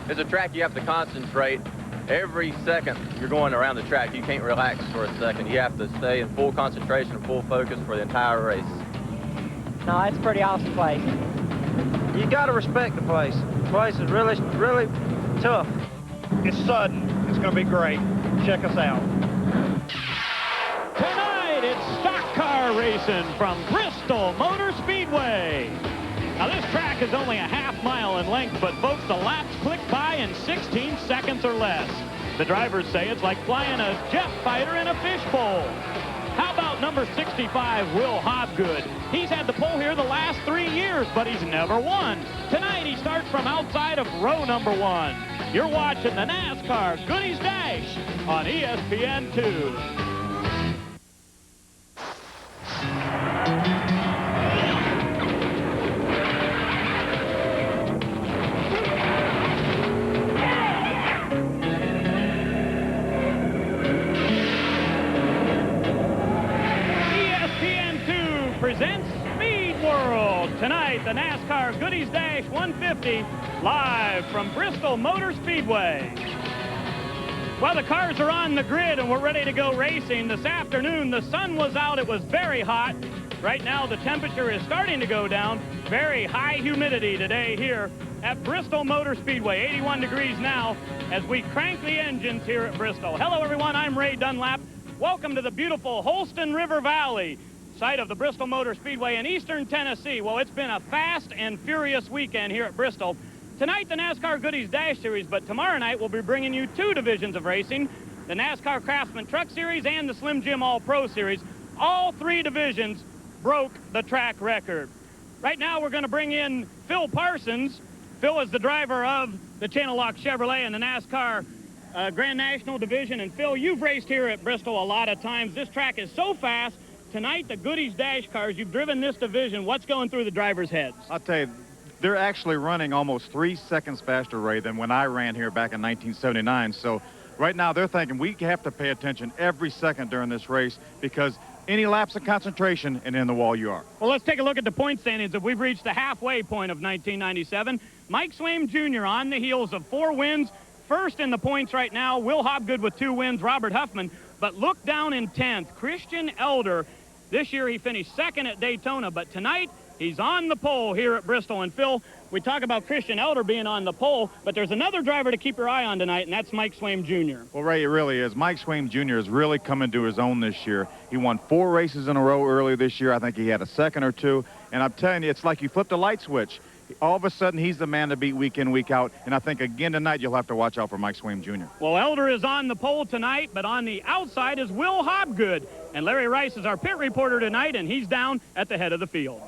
It's a track you have to concentrate every second you're going around the track. You can't relax for a second. You have to stay in full concentration and full focus for the entire race. No, it's a pretty awesome place. You got to respect the place. The place is really, really tough. It's sudden. It's going to be great. Check us out. Tonight, it's stock car racing from Bristol Motor Speedway. Now, this track is only a half-mile in length, but, folks, the laps click by in 16 seconds or less. The drivers say it's like flying a jet fighter in a fishbowl. How about number 65, Will Hobgood? He's had the pole here the last 3 years, but he's never won. Tonight, he starts from outside of row number 1. You're watching the NASCAR Goodies Dash on ESPN2. Presents Speed World. Tonight, the NASCAR Goodies Dash 150 live from Bristol Motor Speedway. Well, the cars are on the grid and we're ready to go racing. This afternoon, the sun was out. It was very hot. Right now, the temperature is starting to go down. Very high humidity today here at Bristol Motor Speedway. 81 degrees now as we crank the engines here at Bristol. Hello, everyone. I'm Ray Dunlap. Welcome to the beautiful Holston River Valley, site of the Bristol Motor Speedway in eastern Tennessee. Well, it's been a fast and furious weekend here at Bristol. Tonight, the NASCAR Goodies Dash Series, but tomorrow night we'll be bringing you 2 divisions of racing, the NASCAR Craftsman Truck Series and the Slim Jim All-Pro Series. All 3 divisions broke the track record. Right now, we're going to bring in Phil Parsons. Phil is the driver of the Channel Lock Chevrolet and the NASCAR Grand National Division. And Phil, you've raced here at Bristol a lot of times. This track is so fast. Tonight, the Goodies Dash cars, you've driven this division. What's going through the drivers' heads? I'll tell you, they're actually running almost 3 seconds faster, Ray, than when I ran here back in 1979. So right now they're thinking we have to pay attention every second during this race because any lapse of concentration and in the wall you are. Well, let's take a look at the point standings. If we've reached the halfway point of 1997, Mike Swaim Jr. on the heels of 4 wins. First in the points right now, Will Hobgood with 2 wins, Robert Huffman. But look down in 10th, Christian Elder. This year he finished 2nd at Daytona, but tonight he's on the pole here at Bristol. And Phil, we talk about Christian Elder being on the pole, but there's another driver to keep your eye on tonight, and that's Mike Swaim Jr. Well, Ray, it really is. Mike Swaim Jr. is really coming to his own this year. He won 4 races in a row earlier this year. I think he had a 2nd or 2. And I'm telling you, it's like you flipped a light switch. All of a sudden, he's the man to beat week in, week out. And I think, again, tonight, you'll have to watch out for Mike Swaim Jr. Well, Elder is on the pole tonight, but on the outside is Will Hobgood. And Larry Rice is our pit reporter tonight, and he's down at the head of the field.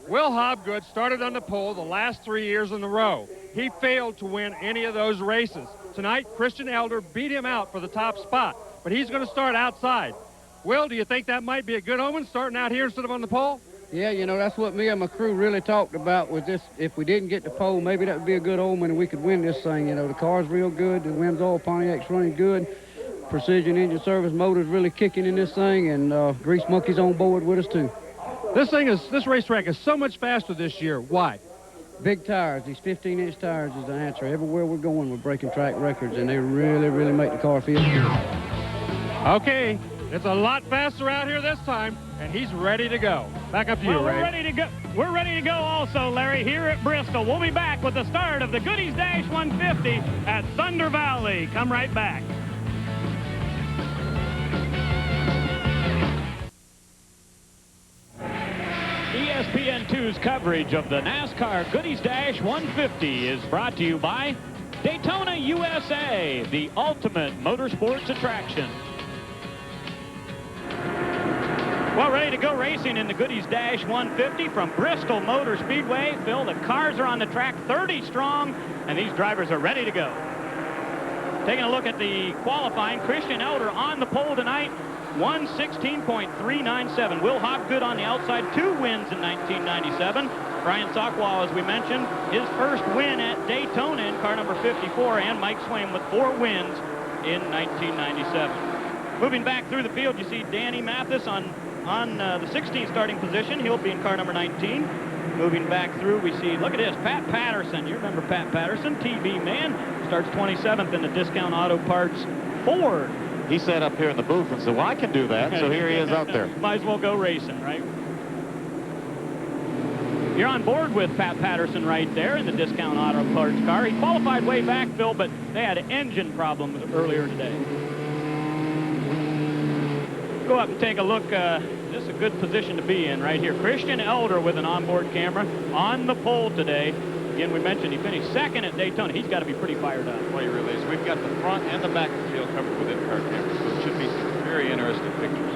Will Hobgood started on the pole the last 3 years in a row. He failed to win any of those races. Tonight, Christian Elder beat him out for the top spot, but he's going to start outside. Will, do you think that might be a good omen, starting out here instead of on the pole? Yeah, you know, that's what me and my crew really talked about with this. If we didn't get the pole, maybe that would be a good omen and we could win this thing. You know, the car's real good. The Wims Oil Pontiac's running good. Precision Engine Service motor's really kicking in this thing, and Grease Monkey's on board with us, too. This racetrack is so much faster this year. Why? Big tires. These 15-inch tires is the answer. Everywhere we're going, we're breaking track records, and they really, really make the car feel good. Okay, it's a lot faster out here this time, and he's ready to go. Back up to you, Ray. We're ready to go. We're ready to go also, Larry, here at Bristol. We'll be back with the start of the Goodies Dash 150 at Thunder Valley. Come right back. ESPN2's coverage of the NASCAR Goodies Dash 150 is brought to you by Daytona USA, the ultimate motorsports attraction. Well, ready to go racing in the Goodies Dash 150 from Bristol Motor Speedway. Phil, the cars are on the track 30 strong, and these drivers are ready to go. Taking a look at the qualifying, Christian Elder on the pole tonight, 1:16.397. Will Hobgood on the outside, 2 wins in 1997. Brian Sockwall, as we mentioned, his first win at Daytona in car number 54, and Mike Swaim with 4 wins in 1997. Moving back through the field, you see Danny Mathis on the 16th starting position. He'll be in car number 19. Moving back through, we see, look at this, Pat Patterson. You remember Pat Patterson, TV man, starts 27th in the Discount Auto Parts Ford. He sat up here in the booth and said, well, I can do that. So here he is out there. Might as well go racing, right? You're on board with Pat Patterson right there in the Discount Auto Parts car. He qualified way back, Phil, but they had engine problems earlier today. Go up and take a look. This is a good position to be in right here. Christian Elder with an onboard camera on the pole today. Again, we mentioned he finished second at Daytona. He's got to be pretty fired up. Well, he really is. We've got the front and the back of the field covered with in-car cameras, so it should be some very interesting pictures.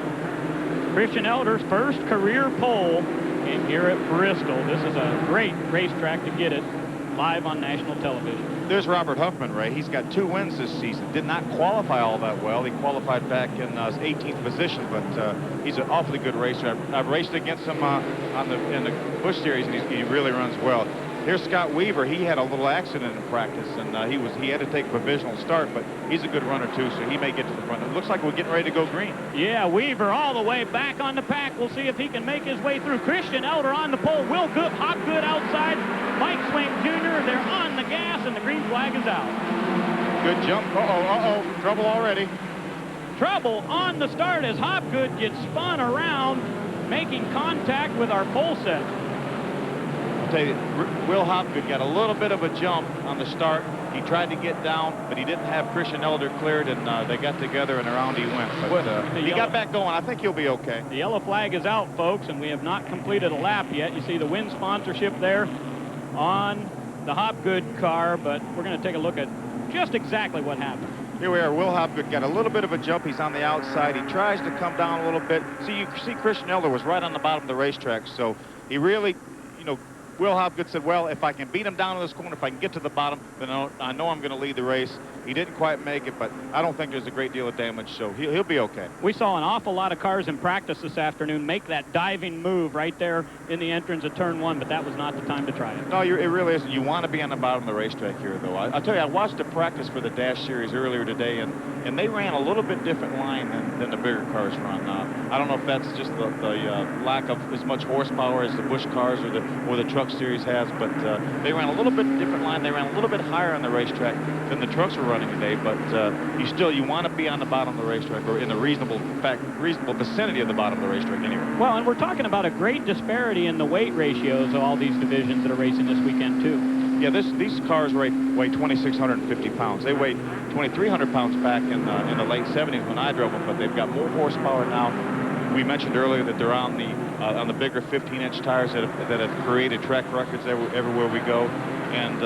Christian Elder's first career pole came here at Bristol. This is a great racetrack to get it live on national television. There's Robert Huffman, Ray. He's got 2 wins this season. Did not qualify all that well. He qualified back in 18th position, but he's an awfully good racer. I've raced against him in the Busch Series, and he really runs well. Here's Scott Weaver. He had a little accident in practice, and he had to take a provisional start, but he's a good runner too, so he may get to the front. It looks like we're getting ready to go green. Yeah, Weaver all the way back on the pack. We'll see if he can make his way through. Christian Elder on the pole. Will Hopgood outside. Mike Swain Jr. They're on the gas, and the green flag is out. Good jump. Uh-oh. Trouble already. Trouble on the start as Hopgood gets spun around, making contact with our pole set. I'll tell you, Will Hopgood got a little bit of a jump on the start. He tried to get down, but he didn't have Christian Elder cleared, and they got together, and around he went. But he got back going. I think he'll be okay. The yellow flag is out, folks, and we have not completed a lap yet. You see the Wynn sponsorship there on the Hopgood car, but we're going to take a look at just exactly what happened. Here we are. Will Hopgood got a little bit of a jump. He's on the outside. He tries to come down a little bit. See, you see Christian Elder was right on the bottom of the racetrack, so he really, Will Hopgood said, well, if I can beat him down in this corner, if I can get to the bottom, then I know I'm going to lead the race. He didn't quite make it, but I don't think there's a great deal of damage, so he'll be okay. We saw an awful lot of cars in practice this afternoon make that diving move right there in the entrance of turn 1, but that was not the time to try it. No, it really isn't. You want to be on the bottom of the racetrack here, though. I'll tell you, I watched the practice for the Dash Series earlier today, and they ran a little bit different line than the bigger cars run. I don't know if that's just the lack of as much horsepower as the Busch cars or the Truck Series has, but they ran a little bit different line. They ran a little bit higher on the racetrack than the trucks were running today, but you want to be on the bottom of the racetrack, or in the reasonable vicinity of the bottom of the racetrack anyway. Well, and we're talking about a great disparity in the weight ratios of all these divisions that are racing this weekend too. Yeah, these cars weigh 2,650 pounds. They weighed 2,300 pounds back in the late 70s when I drove them, but they've got more horsepower now. We mentioned earlier that they're on the bigger 15-inch tires that have created track records everywhere we go. And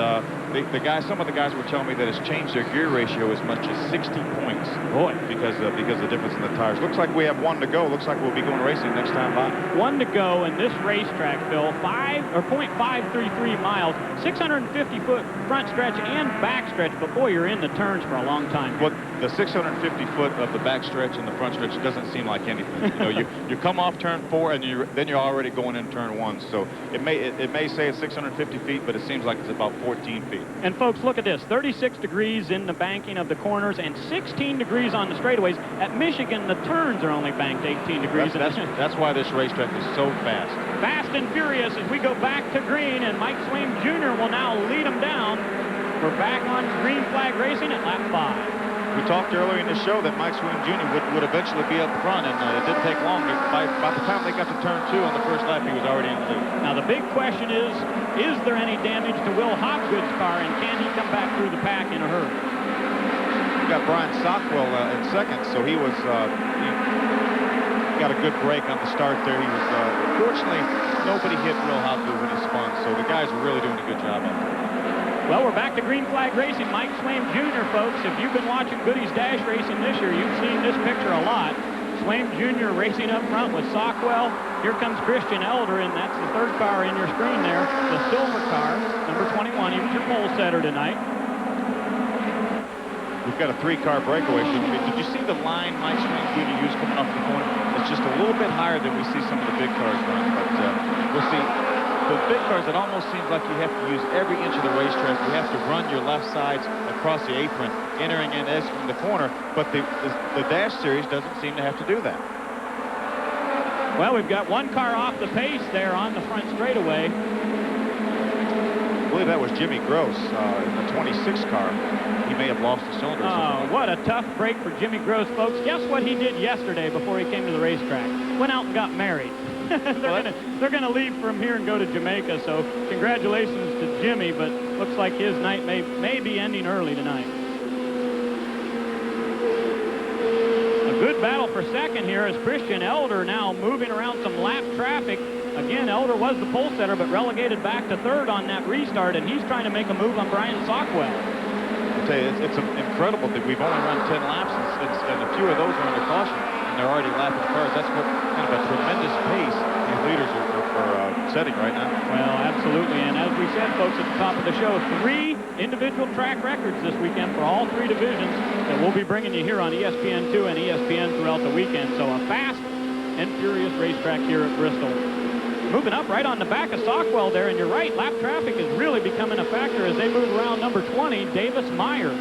some of the guys were telling me that it's changed their gear ratio as much as 60 points. Boy, because of the difference in the tires. Looks like we have 1 to go. Looks like we'll be going racing next time by. 1 to go in this racetrack, Phil. 0.533 miles, 650-foot front stretch and back stretch. But boy, you're in the turns for a long time. Well, the 650 foot of the back stretch and the front stretch doesn't seem like anything. You come off turn 4 and then you're already going in turn 1. So it may say it's 650 feet, but it seems like it's about 14 feet. And folks, look at this: 36 degrees in the banking of the corners and 16 degrees on the straightaways. At Michigan, the turns are only banked 18 degrees. That's why this racetrack is so fast. Fast and furious as we go back to green, and Mike Swain Jr. will now lead them down. We're back on green flag racing at lap 5. We talked earlier in the show that Mike Swain Jr. would eventually be up front, and it didn't take long. By the time they got to turn 2 on the first lap, he was already in the lead. Now the big question is there any damage to Will Hopgood's car, and can he come back through the pack in a hurry? We got Brian Sockwell in second, so he got a good break on the start there. He was, fortunately, nobody hit Will Hopgood when he spun, so the guys were really doing a good job out there. Well, we're back to green flag racing. Mike Swain Jr., folks. If you've been watching Goody's Dash racing this year, you've seen this picture a lot. Swain Jr. racing up front with Sockwell. Here comes Christian Elder, and that's the third car in your screen there, the silver car, number 21. He was your pole setter tonight. We've got a 3-car breakaway. Did you see the line Mike Swain Jr. used coming off the corner? It's just a little bit higher than we see some of the big cars run, but we'll see. The big cars, it almost seems like you have to use every inch of the racetrack. You have to run your left sides across the apron, entering and exiting the corner, but the Dash Series doesn't seem to have to do that. Well, we've got 1 car off the pace there on the front straightaway. believe that was Jimmy Gross in the 26 car. He may have lost the cylinders. Oh, what a tough break for Jimmy Gross, folks. Guess what he did yesterday before he came to the racetrack? Went out and got married. They're gonna leave from here and go to Jamaica, so congratulations to Jimmy, but looks like his night may be ending early tonight. A good battle for second here as Christian Elder now moving around some lap traffic. Again, Elder was the pole setter, but relegated back to third on that restart, and he's trying to make a move on Brian Sockwell. I tell you, it's incredible that we've only run 10 laps, and a few of those are under caution, and they're already lapping cars. That's what kind of a tremendous pace these leaders are setting right now. Well, absolutely, and as we said, folks, at the top of the show, 3 individual track records this weekend for all 3 divisions that we'll be bringing you here on ESPN2 and ESPN throughout the weekend. So a fast and furious racetrack here at Bristol. Moving up right on the back of Sockwell there, and you're right, lap traffic is really becoming a factor as they move around number 20, Davis Meyer.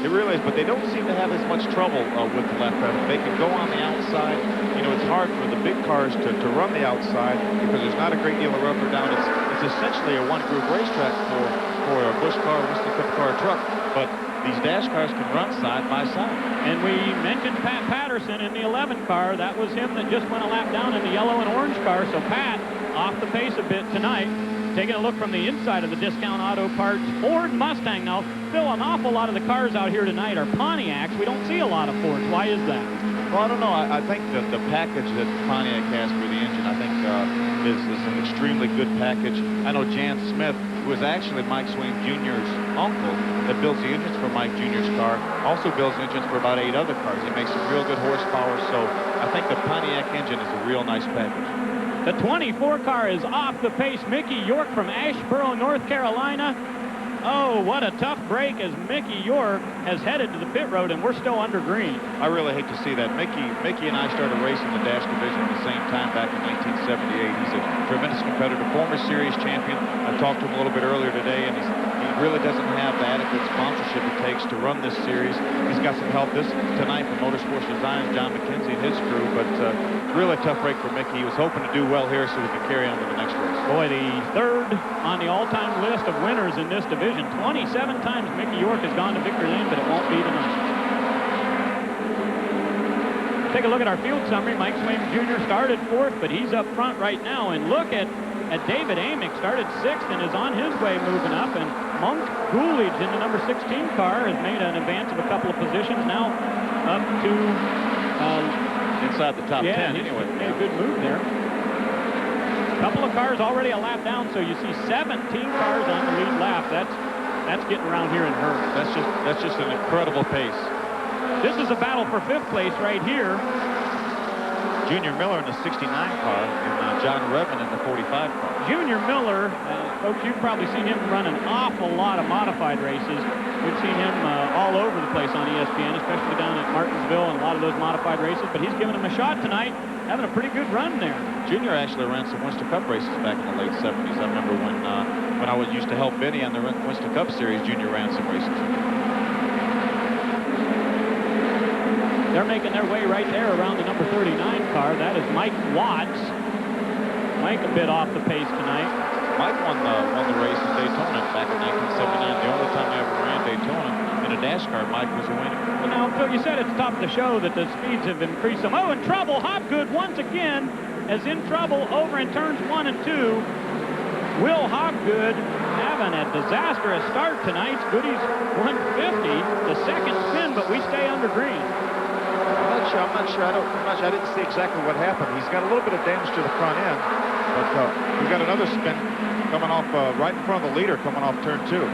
It really is, but they don't seem to have as much trouble with the lap traffic. They can go on the outside. You know, it's hard for the big cars to run the outside because there's not a great deal of rubber down. It's essentially a one-group racetrack for a Busch car, Winston Cup car, truck, but these dash cars can run side by side. And we mentioned Pat Patterson in the 11 car. That was him that just went a lap down in the yellow and orange car. So Pat off the pace a bit tonight. Taking a look from the inside of the Discount Auto Parts Ford Mustang. Now, Phil, an awful lot of the cars out here tonight are Pontiacs. We don't see a lot of Fords. Why is that? Well, I don't know. I think that the package that Pontiac has for the engine, I think, is an extremely good package. I know Jan Smith, who is actually Mike Swain Jr.'s uncle, that builds the engines for Mike Jr.'s car, also builds engines for about 8 other cars. He makes some real good horsepower, so I think the Pontiac engine is a real nice package. The 24 car is off the pace. Mickey York from Asheboro, North Carolina. Oh, what a tough break as Mickey York has headed to the pit road, and we're still under green. I really hate to see that. Mickey and I started racing the Dash division at the same time back in 1978. He's a tremendous competitor, former series champion. I talked to him a little bit earlier today, and he really doesn't have the adequate sponsorship it takes to run this series. He's got some help tonight from Motorsports Design, John McKenzie and his crew, but really tough break for Mickey. He was hoping to do well here so we could carry on to the next race. Boy, the third on the all-time list of winners in this division. 27 times Mickey York has gone to victory lane, but it won't be tonight. Take a look at our field summary. Mike Swain Jr. started 4th, but he's up front right now. And look at David Amick, started 6th and is on his way moving up. And Monk Coolidge in the number 16 car has made an advance of a couple of positions, now up to inside the top 10 anyway. A good move there. A couple of cars already a lap down, so you see 17 cars on the lead lap. That's getting around here in a hurry. That's just an incredible pace. This is a battle for 5th place right here. Junior Miller in the 69 car and John Redmond in the 45 car. Junior Miller, folks, you've probably seen him run an awful lot of modified races. We've seen him all over the place on ESPN, especially down at Martinsville and a lot of those modified races, but he's giving him a shot tonight, having a pretty good run there. Junior actually ran some Winston Cup races back in the late 70s. I remember when I used to help Benny on the Winston Cup series, Junior ran some races. They're making their way right there around the number 39 car. That is Mike Watts. Mike a bit off the pace tonight. Mike won the race in Daytona back in 1979. The only time he ever ran Daytona in a dash car, Mike was a winner. Well, now, Phil, you said at the top of the show that the speeds have increased some. Oh, in trouble. Hopgood once again is in trouble over in turns 1 and 2. Will Hopgood having a disastrous start tonight. Goody's 150, the second spin, but we stay under green. I'm not sure. I didn't see exactly what happened. He's got a little bit of damage to the front end, but we've got another spin coming off right in front of the leader coming off turn 2.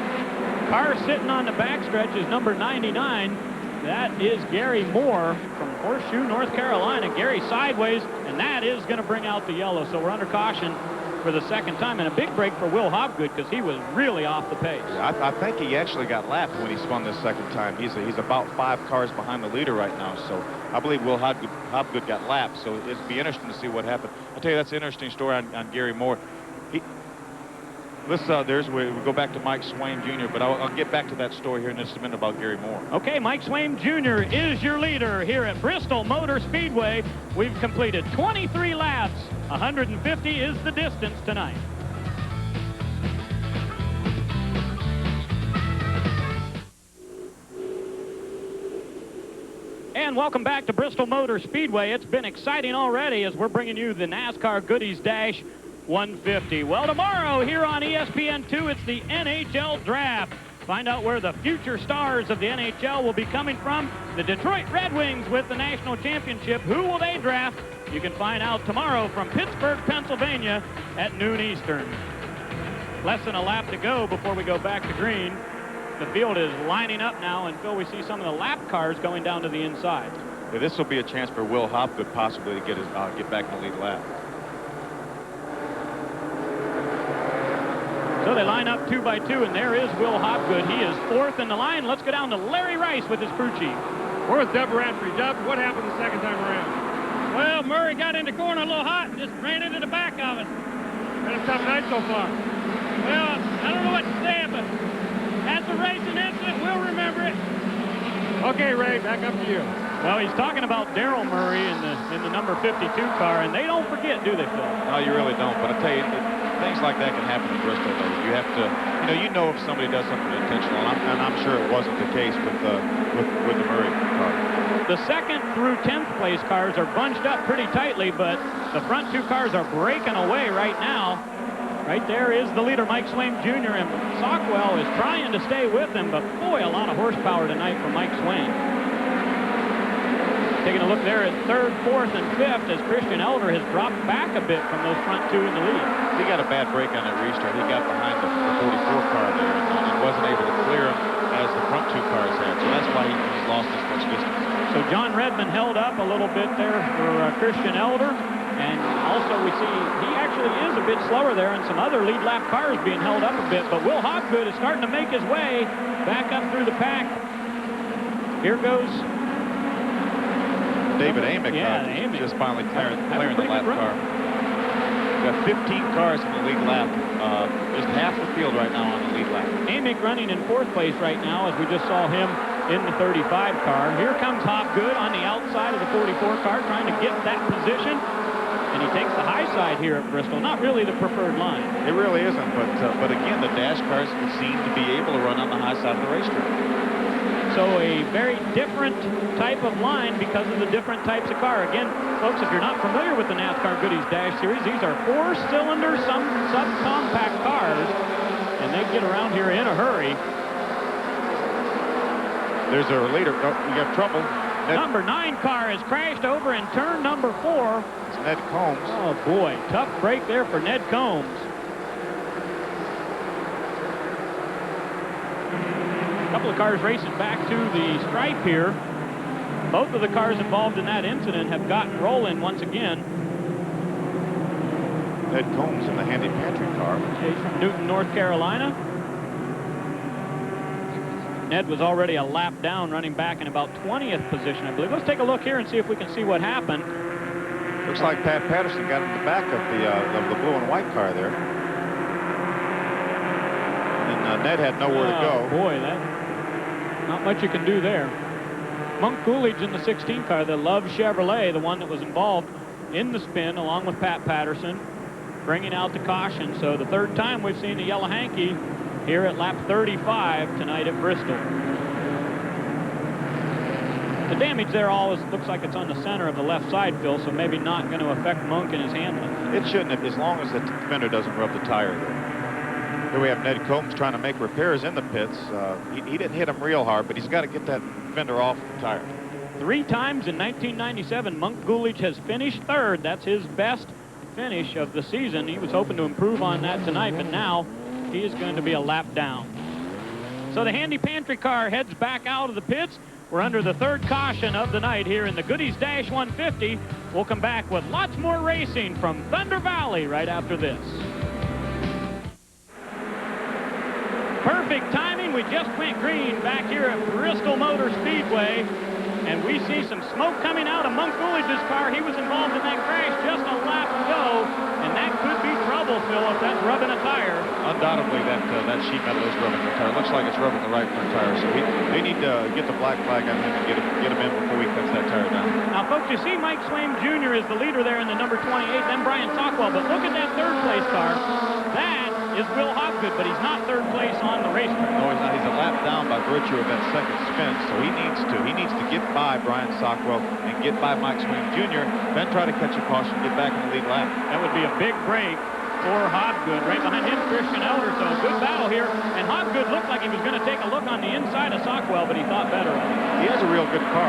Car sitting on the backstretch is number 99. That is Gary Moore from Horseshoe, North Carolina. Gary sideways, and that is going to bring out the yellow. So we're under caution for the second time, and a big break for Will Hopgood because he was really off the pace. I think he actually got lapped when he spun this second time. He's about 5 cars behind the leader right now, so I believe Will Hopgood got lapped, so it'll be interesting to see what happened. I'll tell you, that's an interesting story on Gary Moore. We go back to Mike Swain Jr., but I'll get back to that story here in just a minute about Gary Moore. Okay, Mike Swain Jr. is your leader here at Bristol Motor Speedway. We've completed 23 laps. 150 is the distance tonight. again. Welcome back to Bristol Motor Speedway. It's been exciting already as we're bringing you the NASCAR Goodies Dash 150. Well, tomorrow here on ESPN2, it's the NHL Draft. Find out where the future stars of the NHL will be coming from. The Detroit Red Wings with the national championship. Who will they draft? You can find out tomorrow from Pittsburgh, Pennsylvania at noon Eastern. Less than a lap to go before we go back to green. The field is lining up now, and Phil, we see some of the lap cars going down to the inside. Yeah, this will be a chance for Will Hopgood possibly to get back in the lead lap. So they line up 2 by 2, and there is Will Hopgood. He is 4th in the line. Let's go down to Larry Rice with his crew chief. Where's Dub Radford? Dub, what happened the second time around? Well, Murray got in the corner a little hot and just ran into the back of us. Been a tough night so far. Well, I don't know what to say, but that's a racing incident. We'll remember it. Okay, Ray, back up to you. Well, he's talking about Daryl Murray in the number 52 car, and they don't forget, do they, Phil? No, you really don't. But I tell you, things like that can happen in Bristol, though. You have to, you know if somebody does something intentional, and I'm sure it wasn't the case with the Murray car. The 2nd through 10th place cars are bunched up pretty tightly, but the front 2 cars are breaking away right now. Right there is the leader, Mike Swain Jr., and Sockwell is trying to stay with him, but boy, a lot of horsepower tonight from Mike Swain. Taking a look there at 3rd, 4th, and 5th as Christian Elder has dropped back a bit from those front 2 in the lead. He got a bad break on that restart. He got behind the 44 car there and wasn't able to clear him as the front 2 cars had, so that's why he's lost this much distance. So John Redmond held up a little bit there for Christian Elder. And also we see he actually is a bit slower there, and some other lead lap cars being held up a bit. But Will Hopgood is starting to make his way back up through the pack. Here goes David Amick, Amick just finally clearing the lap car. Got 15 cars in the lead lap. Just half the field right now on the lead lap. Amick running in 4th place right now as we just saw him in the 35 car. Here comes Hopgood on the outside of the 44 car trying to get that position. And he takes the high side here at Bristol. Not really the preferred line. It really isn't, but again, the dash cars seem to be able to run on the high side of the racetrack. So a very different type of line because of the different types of car. Again, folks, if you're not familiar with the NASCAR Goodies Dash Series, these are 4-cylinder, some subcompact cars, and they get around here in a hurry. There's our leader. Oh, you got trouble. Number 9 car has crashed over in turn number 4. It's Ned Combs. Oh, boy. Tough break there for Ned Combs. A couple of cars racing back to the stripe here. Both of the cars involved in that incident have gotten rolling once again. Ned Combs in the handy pantry car. He's from Newton, North Carolina. Ned was already a lap down, running back in about 20th position, I believe. Let's take a look here and see if we can see what happened. Looks like Pat Patterson got in the back of the blue and white car there. And Ned had nowhere to go. Boy, that not much you can do there. Monk Coolidge in the 16 car, the Love Chevrolet, the one that was involved in the spin along with Pat Patterson, bringing out the caution. So the 3rd time we've seen the yellow hanky here at lap 35 tonight at Bristol. The damage there always looks like it's on the center of the left side, Phil, so maybe not going to affect Monk in his handling. It shouldn't have, as long as the fender doesn't rub the tire there. Here we have Ned Combs trying to make repairs in the pits. He didn't hit him real hard, but he's got to get that fender off the tire. 3 times in 1997, Monk Coolidge has finished 3rd. That's his best finish of the season. He was hoping to improve on that tonight, but now he is going to be a lap down. So the handy pantry car heads back out of the pits. We're under the 3rd caution of the night here in the Goodies Dash 150. We'll come back with lots more racing from Thunder Valley right after this. Perfect timing. We just went green back here at Bristol Motor Speedway, and we see some smoke coming out of Monk Coolidge's car. He was involved in that crash just a lap ago, and that could be trouble, Phil, if that's rubbing a tire. Undoubtedly, that sheet metal is rubbing the tire. Looks like it's rubbing the right front tire, so they need to get the black flag on him and get him in before he cuts that tire down. Now, folks, you see Mike Swain Jr. is the leader there in the number 28, then Brian Sockwell, but look at that 3rd place car. That is Will Hopgood, but he's not 3rd place on the racetrack. No, he's not. He's a lap down by virtue of that second spin, so he needs to get by Brian Sockwell and get by Mike Swaim Jr., then try to catch a caution, get back in the lead lap. That would be a big break for Hobgood. Right behind him, Christian Elder. So a good battle here. And Hobgood looked like he was going to take a look on the inside of Sockwell, but he thought better of it. He has a real good car.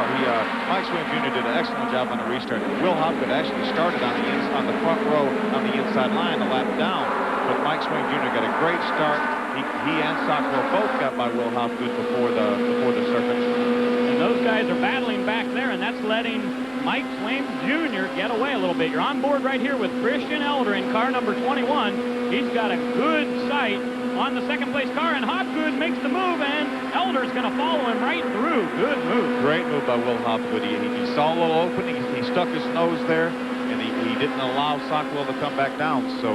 Mike Swaim Jr. did an excellent job on the restart. Will Hobgood actually started on the front row on the inside line a lap down, but Mike Swaim Jr. got a great start. He and Sockwell both got by Will Hobgood before the circuit. And those guys are battling back there, and that's letting Mike Swaim Jr. get away a little bit. You're on board right here with Christian Elder in car number 21. He's got a good sight on the second place car, and Hobgood makes the move, and Elder's going to follow him right through. Good move. Great move by Will Hobgood. He saw a little opening. He stuck his nose there, and he didn't allow Sockwell to come back down. So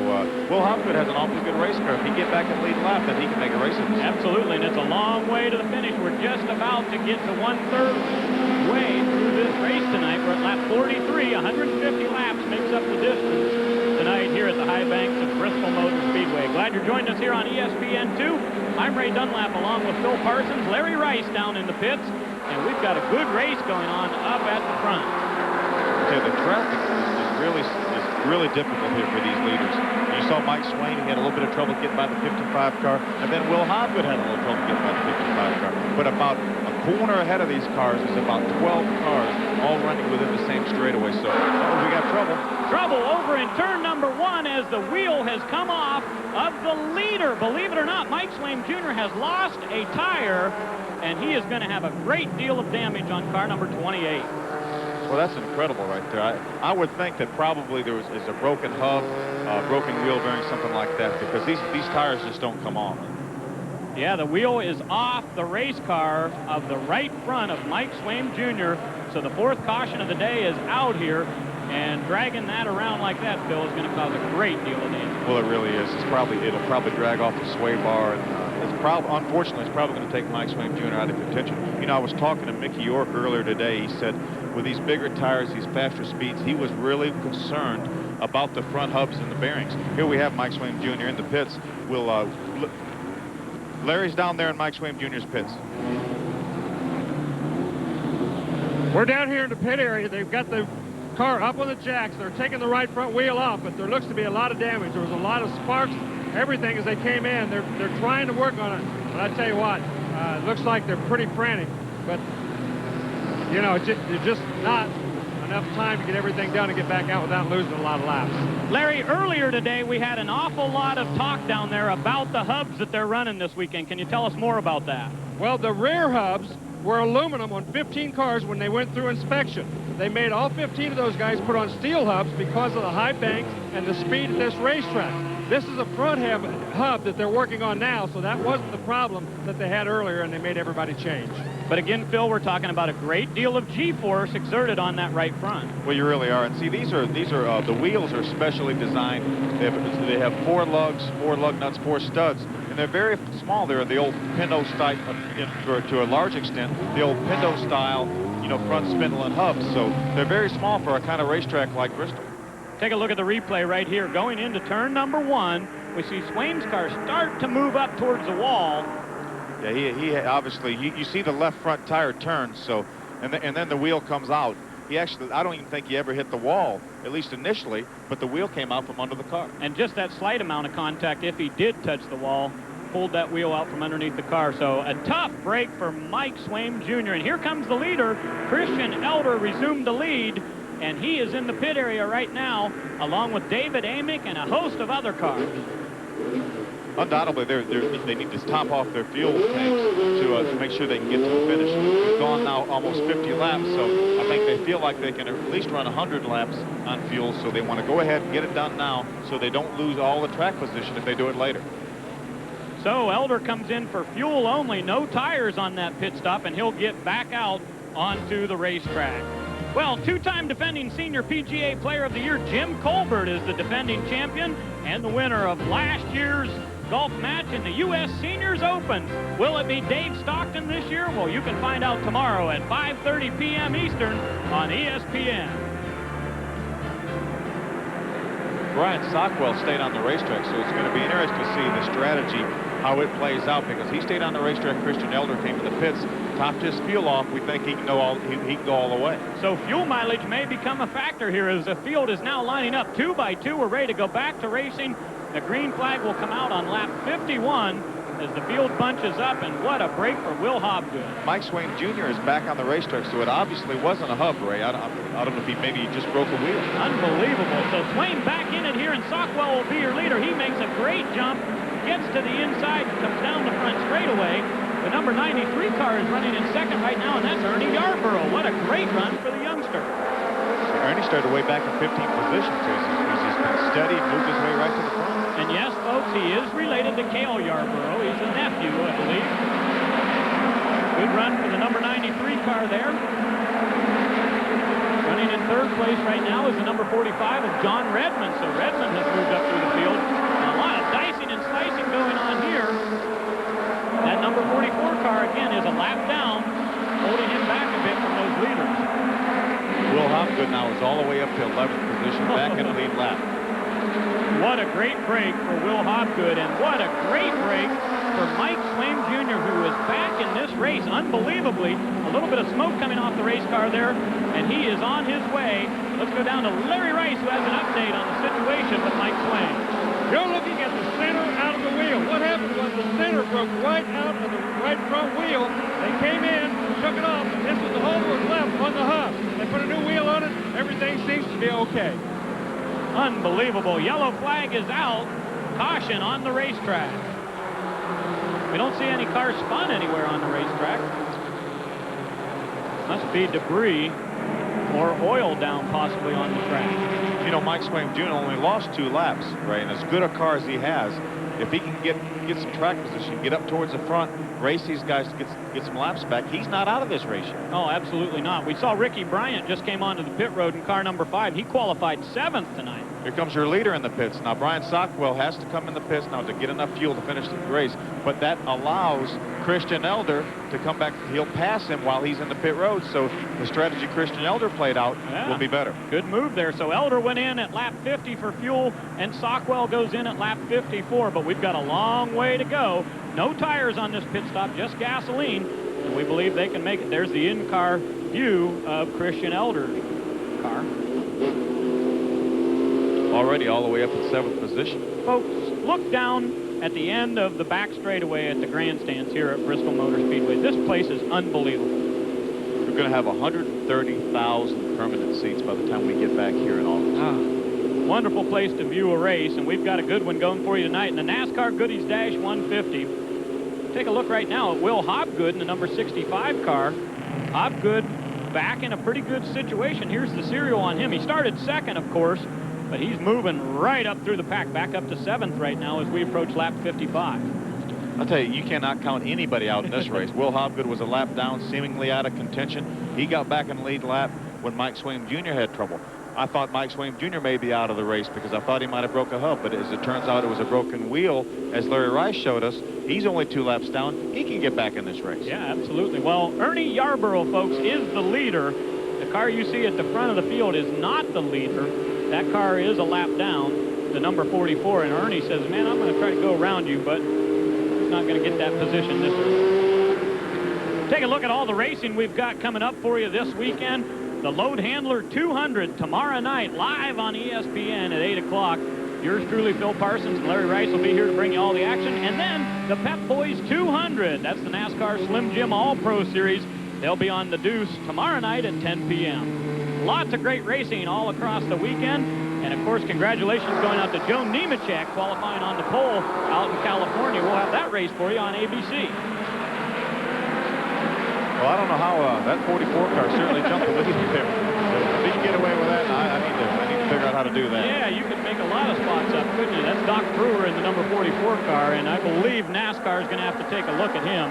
Will Hobgood has an awfully good race car. If he get back in the lead lap, then he can make a race of this. Absolutely, and it's a long way to the finish. We're just about to get to 1/3 way through this race tonight. We're at lap 43. 150 laps makes up the distance tonight here at the high banks of Bristol Motor Speedway. Glad you're joining us here on ESPN2. I'm Ray Dunlap along with Phil Parsons, Larry Rice down in the pits, and we've got a good race going on up at the front. Okay, the traffic is really difficult here for these leaders. You saw Mike Swaim, he had a little bit of trouble getting by the 55 car, and then Will Hobgood had a little trouble getting by the 55 car. But about a corner ahead of these cars is about 12 cars all running within the same straightaway. So we got trouble. Trouble over in turn number 1 as the wheel has come off of the leader. Believe it or not, Mike Swaim Jr. has lost a tire, and he is going to have a great deal of damage on car number 28. Well, that's incredible right there. I would think that probably there is a broken hub, broken wheel bearing, something like that, because these tires just don't come off. Yeah, the wheel is off the race car of the right front of Mike Swaim Jr., so the 4th caution of the day is out here, and dragging that around like that, Phil, is going to cause a great deal of damage. Well, it really is. It'll probably drag off the sway bar, and unfortunately, it's probably going to take Mike Swaim Jr. out of contention. You know, I was talking to Mickey York earlier today. He said with these bigger tires, these faster speeds, he was really concerned about the front hubs and the bearings. Here we have Mike Swaim Jr. in the pits. Larry's down there in Mike Swaim Jr.'s pits. We're down here in the pit area. They've got the car up on the jacks. They're taking the right front wheel off, but there looks to be a lot of damage. There was a lot of sparks, everything as they came in. They're trying to work on it, but I tell you what, it looks like they're pretty frantic. But you know, it's just not enough time to get everything done and get back out without losing a lot of laps. Larry, earlier today we had an awful lot of talk down there about the hubs that they're running this weekend. Can you tell us more about that? Well, the rear hubs were aluminum on 15 cars when they went through inspection. They made all 15 of those guys put on steel hubs because of the high banks and the speed of this racetrack. This is a front hub that they're working on now, so that wasn't the problem that they had earlier, and they made everybody change. But again, Phil, we're talking about a great deal of G-force exerted on that right front. Well, you really are. And see, these are the wheels are specially designed. They have 4 lugs, 4 lug nuts, 4 studs, and they're very small. They're the old Pinto style, to a large extent, the old Pinto style, you know, front spindle and hubs. So they're very small for a kind of racetrack like Bristol. Take a look at the replay right here. Going into turn number 1, we see Swaim's car start to move up towards the wall. Yeah, he obviously, you see the left front tire turn, so, and then the wheel comes out. He actually, I don't even think he ever hit the wall, at least initially, but the wheel came out from under the car. And just that slight amount of contact, if he did touch the wall, pulled that wheel out from underneath the car. So a tough break for Mike Swaim Jr. And here comes the leader. Christian Elder resumed the lead, and he is in the pit area right now, along with David Amick and a host of other cars. Undoubtedly, they need to top off their fuel tanks to make sure they can get to the finish. We've gone now almost 50 laps, so I think they feel like they can at least run 100 laps on fuel, so they want to go ahead and get it done now so they don't lose all the track position if they do it later. So Elder comes in for fuel only, no tires on that pit stop, and he'll get back out onto the racetrack. Well, 2-time defending Senior PGA Player of the Year Jim Colbert is the defending champion and the winner of last year's golf match in the U.S. Seniors Open. Will it be Dave Stockton this year? Well, you can find out tomorrow at 5:30 p.m. Eastern on ESPN. Brian Sockwell stayed on the racetrack, so it's going to be interesting to see the strategy how it plays out, because he stayed on the racetrack. Christian Elder came to the pits, topped his fuel off. We think he can go all the way. So fuel mileage may become a factor here as the field is now lining up 2 by 2. We're ready to go back to racing. The green flag will come out on lap 51 as the field bunches up, and what a break for Will Hobgood. Mike Swain Jr. is back on the racetrack, so it obviously wasn't a hub, Ray. I don't know if maybe he just broke a wheel. Unbelievable. So Swain back in it here, and Sockwell will be your leader. He makes a great jump, gets to the inside, and comes down the front straightaway. The number 93 car is running in second right now, and that's Ernie Yarborough. What a great run for the youngster. Ernie started way back in 15th position, so he's just been steady, moved his way right to the front. And yes, folks, he is related to Cale Yarborough. He's a nephew, I believe. Good run for the number 93 car there. Running in third place right now is the number 45 of John Redmond. So Redmond has moved up through the field. A lot of dicing and slicing going on here. That number 44 car, again, is a lap down, holding him back a bit from those leaders. Will Hobgood now is all the way up to 11th position, back in the lead lap. What a great break for Will Hobgood, and what a great break for Mike Swain Jr., who is back in this race unbelievably. A little bit of smoke coming off the race car there, and he is on his way. Let's go down to Larry Rice, who has an update on the situation with Mike Swain. You're looking at the center out of the wheel. What happened was the center broke right out of the right front wheel. They came in, took it off. This was all that was left on the hub. They put a new wheel on it. Everything seems to be okay. Unbelievable. Yellow flag is out. Caution on the racetrack. We don't see any cars spun anywhere on the racetrack. Must be debris or oil down possibly on the track. You know, Mike Swain Jr. only lost 2 laps, right? And as good a car as he has, if he can get some track position, get up towards the front, race these guys to get some laps back, he's not out of this race yet. Oh, absolutely not. We saw Ricky Bryant just came onto the pit road in car number 5. He qualified 7th tonight. Here comes your leader in the pits. Now, Brian Sockwell has to come in the pits now to get enough fuel to finish the race, but that allows Christian Elder to come back. He'll pass him while he's in the pit road, so the strategy Christian Elder played out will be better. Good move there. So Elder went in at lap 50 for fuel, and Sockwell goes in at lap 54, but we've got a long way to go. No tires on this pit stop, just gasoline, and we believe they can make it. There's the in-car view of Christian Elder's car. Already all the way up in 7th position. Folks, look down at the end of the back straightaway at the grandstands here at Bristol Motor Speedway. This place is unbelievable. We're going to have 130,000 permanent seats by the time we get back here in August. Wonderful place to view a race, and we've got a good one going for you tonight in the NASCAR Goodies Dash 150. Take a look right now at Will Hobgood in the number 65 car. Hobgood back in a pretty good situation. Here's the serial on him. He started second, of course, but he's moving right up through the pack, back up to 7th right now as we approach lap 55. I'll tell you, you cannot count anybody out in this race. Will Hobgood was a lap down, seemingly out of contention. He got back in the lead lap when Mike Swain Jr. had trouble. I thought Mike Swain Jr. may be out of the race because I thought he might have broke a hub, but as it turns out, it was a broken wheel. As Larry Rice showed us, he's only 2 laps down. He can get back in this race. Yeah, absolutely. Well, Ernie Yarborough, folks, is the leader. The car you see at the front of the field is not the leader. That car is a lap down, the number 44, and Ernie says, man, I'm going to try to go around you, but he's not going to get that position this early. Take a look at all the racing we've got coming up for you this weekend. The Load Handler 200 tomorrow night, live on ESPN at 8 o'clock. Yours truly, Phil Parsons and Larry Rice will be here to bring you all the action. And then the Pep Boys 200. That's the NASCAR Slim Jim All-Pro Series. They'll be on the Deuce tomorrow night at 10 p.m. Lots of great racing all across the weekend. And, of course, congratulations going out to Joe Nemechek qualifying on the pole out in California. We'll have that race for you on ABC. Well, I don't know how that 44 car certainly jumped the lead there. So if he can get away with that, I need to figure out how to do that. Yeah, you could make a lot of spots up, couldn't you? That's Doc Brewer in the number 44 car, and I believe NASCAR is going to have to take a look at him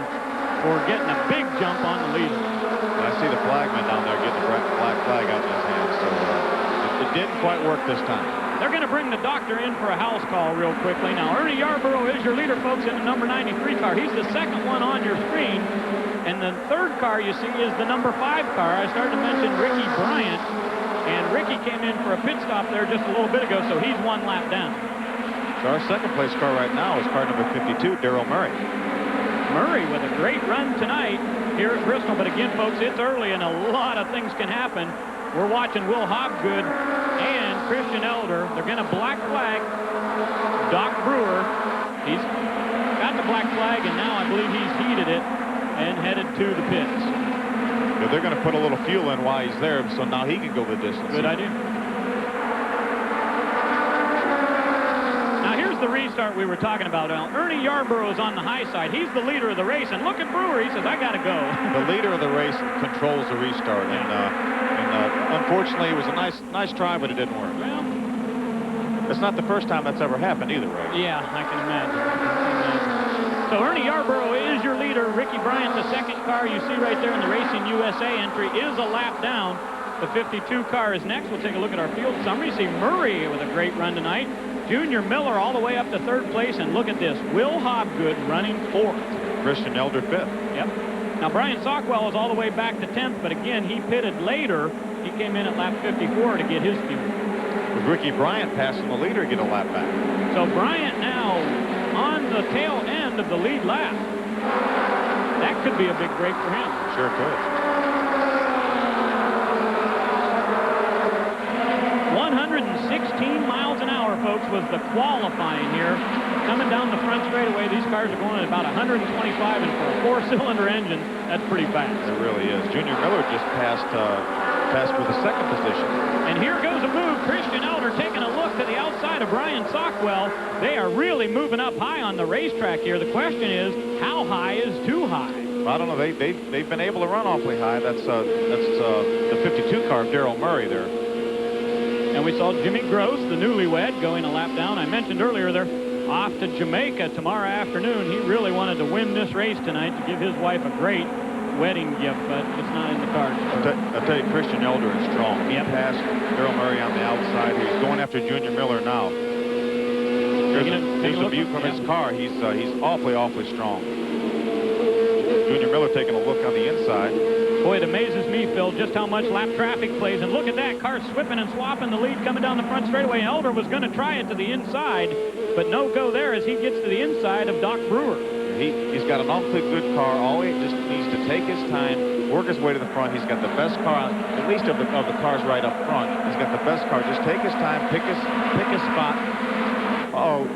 for getting a big jump on the leader. I see the flagman down there getting the black flag out in his hand, so it didn't quite work this time. They're going to bring the doctor in for a house call real quickly. Now, Ernie Yarborough is your leader, folks, in the number 93 car. He's the second one on your screen. And the third car you see is the number 5 car. I started to mention Ricky Bryant. And Ricky came in for a pit stop there just a little bit ago, so he's 1 lap down. So our second place car right now is car number 52, Daryl Murray. Murray with a great run tonight here at Bristol. But again, folks, it's early and a lot of things can happen. We're watching Will Hobgood and Christian Elder. They're going to black flag Doc Brewer. He's got the black flag, and now I believe he's heated it and headed to the pits. Yeah, they're going to put a little fuel in while he's there, so now he can go the distance. Good idea. Now here's the restart we were talking about. Now, Ernie Yarborough is on the high side. He's the leader of the race, and look at Brewer. He says, I got to go. The leader of the race controls the restart, and unfortunately, it was a nice try, but it didn't work. Well, it's not the first time that's ever happened either, right? Yeah, I can imagine. So Ernie Yarborough is your leader. Ricky Bryant, the second car you see right there in the Racing USA entry, is a lap down. The 52 car is next. We'll take a look at our field summary. See Murray with a great run tonight. Junior Miller all the way up to third place. And look at this, Will Hobgood running fourth. Christian Elder fifth. Yep. Now Brian Sockwell is all the way back to 10th, but again, he pitted later. He came in at lap 54 to get his fuel. With Ricky Bryant passing the leader, get a lap back. So Bryant now on the tail end of the lead lap. That could be a big break for him. Sure could. 116 miles an hour, folks, was the qualifying here. Coming down the front straightaway, these cars are going at about 125, and for a four-cylinder engine, that's pretty fast. It really is. Junior Miller just passed for the second position. And here goes a move. Christian Elder taking a look to the outside of Brian Sockwell. They are really moving up high on the racetrack here. The question is, how high is too high? I don't know. They've been able to run awfully high. That's the 52 car of Daryl Murray there. And we saw Jimmy Gross, the newlywed, going a lap down. I mentioned earlier they're off to Jamaica tomorrow afternoon. He really wanted to win this race tonight to give his wife a great wedding gift, but it's not in the cards. I'll tell you, Christian Elder is strong. He passed Daryl Murray on the outside. He's going after Junior Miller now. There's a view from his car. He's awfully strong. Junior Miller taking a look on the inside. Boy, it amazes me, Phil, just how much lap traffic plays. And look at that, car swipping and swapping the lead coming down the front straightaway. Elder was going to try it to the inside, but no go there as he gets to the inside of Doc Brewer. He's got an awfully good car. All he just needs to take his time, work his way to the front. He's got the best car, at least of the cars right up front. He's got the best car. Just take his time, pick his spot. Uh-oh,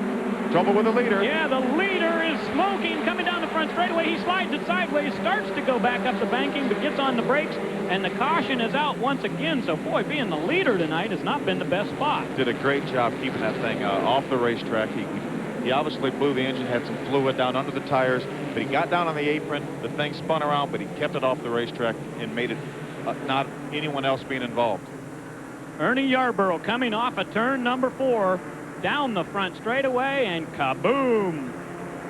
trouble with the leader. Yeah, the leader is smoking coming down the front straightaway. He slides it sideways, starts to go back up the banking, but gets on the brakes, and the caution is out once again. So, boy, being the leader tonight has not been the best spot. Did a great job keeping that thing off the racetrack. He obviously blew the engine, had some fluid down under the tires, but he got down on the apron. The thing spun around, but he kept it off the racetrack and made it not anyone else being involved. Ernie Yarborough coming off of turn number 4, down the front straightaway, and kaboom!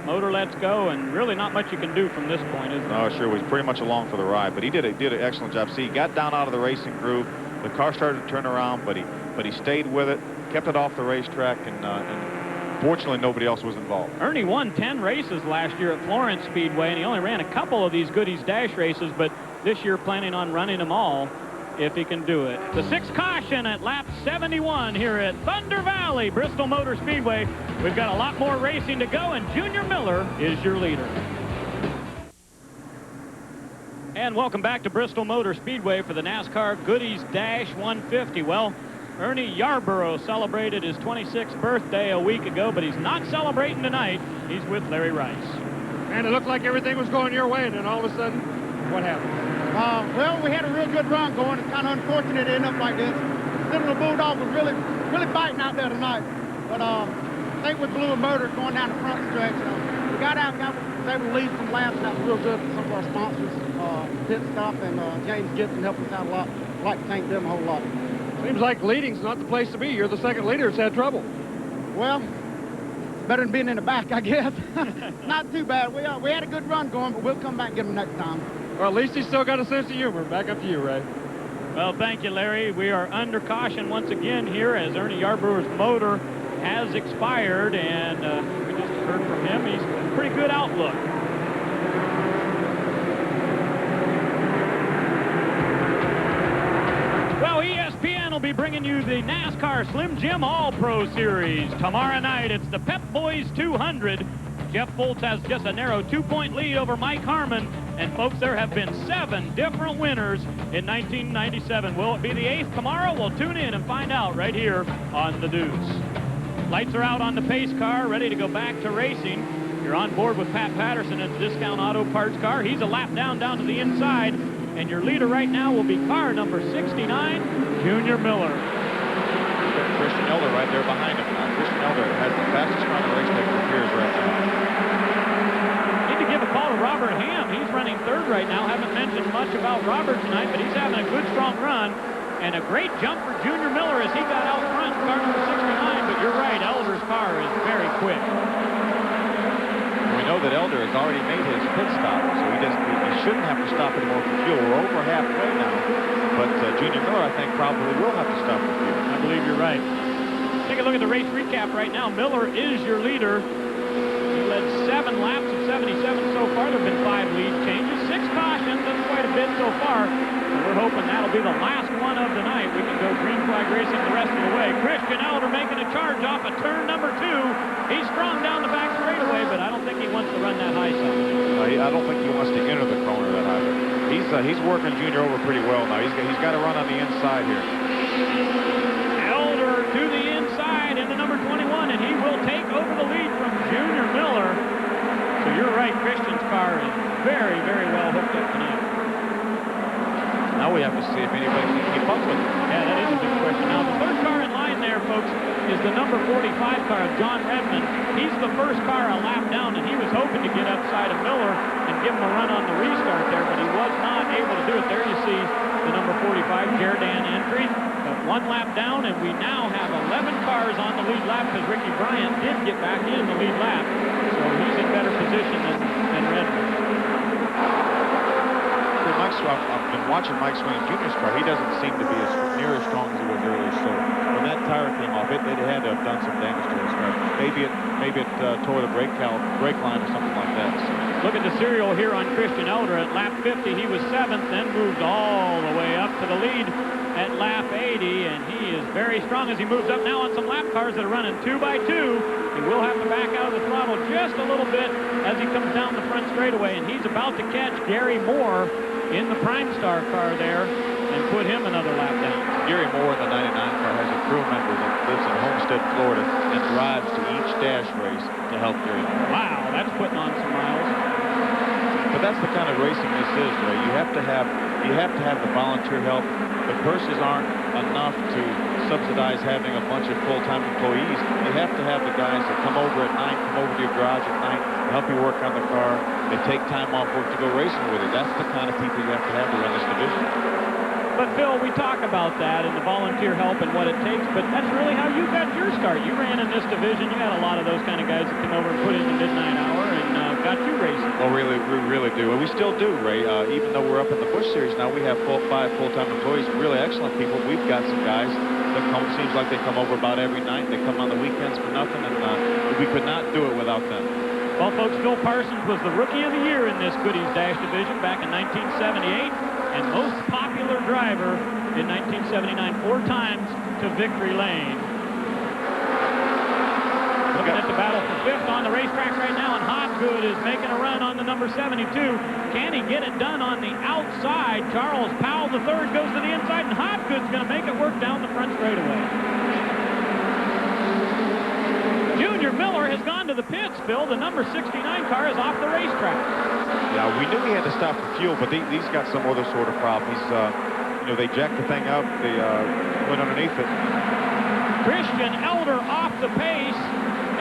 Motor lets go, and really not much you can do from this point, is there? No, sure, was pretty much along for the ride, but he did an excellent job. See, he got down out of the racing groove. The car started to turn around, but he stayed with it, kept it off the racetrack, and fortunately, nobody else was involved. Ernie won 10 races last year at Florence Speedway, and he only ran a couple of these Goodies Dash races, but this year planning on running them all if he can do it. The sixth caution at lap 71 here at Thunder Valley, Bristol Motor Speedway. We've got a lot more racing to go, and Junior Miller is your leader. And welcome back to Bristol Motor Speedway for the NASCAR Goodies Dash 150. Well, Ernie Yarborough celebrated his 26th birthday a week ago, but he's not celebrating tonight. He's with Larry Rice. And it looked like everything was going your way, and then all of a sudden, what happened? Well, we had a real good run going. It's kind of unfortunate it ended up like this. Little Bulldog was really fighting out there tonight. But I think we blew a motor going down the front stretch. We got out, was able to lead some laps, and that was real good for some of our sponsors, Pit Stop and James Gibson helped us out a lot. I'd like to thank them a whole lot. Seems like leading's not the place to be. You're the second leader that's had trouble. Well, better than being in the back, I guess. Not too bad. We had a good run going, but we'll come back and get them next time. Well, at least he's still got a sense of humor. Back up to you, Ray. Well, thank you, Larry. We are under caution once again here as Ernie Yarborough's motor has expired, and we just heard from him. He's got a pretty good outlook. Well, ESPN will be bringing you you the NASCAR Slim Jim All-Pro Series. Tomorrow night, it's the Pep Boys 200. Jeff Foltz has just a narrow 2-point lead over Mike Harmon. And folks, there have been 7 different winners in 1997. Will it be the 8th tomorrow? We'll tune in and find out right here on The Deuce. Lights are out on the pace car, ready to go back to racing. You're on board with Pat Patterson in the Discount Auto Parts car. He's a lap down to the inside. And your leader right now will be car number 69, Junior Miller. Christian Elder right there behind him. Christian Elder has the fastest car in the race that appears right now. Need to give a call to Robert Ham. He's running 3rd right now. Haven't mentioned much about Robert tonight, but he's having a good, strong run. And a great jump for Junior Miller as he got out front, car number 69. But you're right, Elder's car is very quick. We know that Elder has already made his pit stop, so he shouldn't have to stop anymore for fuel. We're over halfway now, but Junior Miller, I think, probably will have to stop for fuel. I believe you're right. Take a look at the race recap right now. Miller is your leader. He led 7 laps of 77 so far. There have been 5 lead changes, 6 cautions. That's quite a bit so far. So we're hoping that'll be the last one of the night. We can go green flag racing the rest of the way. Christian Elder making a charge off of turn number 2. He's strong down the back straightaway, but I don't think he wants to run that high side. I don't think he wants to enter the corner that high. He's working Junior over pretty well now. He's got to run on the inside here. Elder to the inside into number 21, and he will take over the lead from Junior Miller. So you're right, Christian's car is very, very well hooked up tonight. Now we have to see if anybody can keep up with him. Yeah, that is a big question. Now, the 3rd car in line there, folks, is the number 45 car of John Redmond. He's the first car a lap down, and he was hoping to get upside of Miller and give him a run on the restart there, but he was not able to do it. There you see the number 45, Jerdan entry. But 1 lap down, and we now have 11 cars on the lead lap because Ricky Bryant did get back in the lead lap. So he's in better position than Redmond. I've been watching Mike Swain Jr.'s car. He doesn't seem to be near as strong as he was earlier. So when that tire came off, they had to have done some damage to his car. Maybe it tore the brake line or something like that. So. Look at the serial here on Christian Elder. At lap 50, he was 7th, then moved all the way up to the lead at lap 80, and he is very strong as he moves up now on some lap cars that are running 2x2. He will have to back out of the throttle just a little bit as he comes down the front straightaway, and he's about to catch Gary Moore in the Prime Star car there and put him another lap down. Gary Moore in the 99 car has a crew member that lives in Homestead, Florida, and drives to each dash race to help Gary Moore. Wow, that's putting on some miles. But that's the kind of racing this is, Ray. You have to have the volunteer help. The purses aren't enough to subsidize having a bunch of full-time employees. You have to have the guys that come over at night, come over to your garage at night, help you work on the car. They take time off work to go racing with it. That's the kind of people you have to run this division. But, Phil, we talk about that and the volunteer help and what it takes, but that's really how you got your start. You ran in this division. You had a lot of those kind of guys that come over and put in the midnight hour and got you racing. Well, we really do. And we still do, Ray. Even though we're up in the Busch Series now, we have 5 full-time employees, really excellent people. We've got some guys that seems like they come over about every night. They come on the weekends for nothing, and we could not do it without them. Well, folks, Phil Parsons was the Rookie of the Year in this Goodies Dash division back in 1978, and most popular driver in 1979, 4 times to victory lane. Looking at the battle for 5th on the racetrack right now, and Hobgood is making a run on the number 72. Can he get it done on the outside? Charles Powell III goes to the inside, and Hobgood's going to make it work down the front straightaway. Junior Miller has gone to the pits, Phil. The number 69 car is off the racetrack. Yeah, we knew he had to stop for fuel, but he's got some other sort of problem. He's, they jacked the thing up, they went underneath it. Christian Elder off the pace,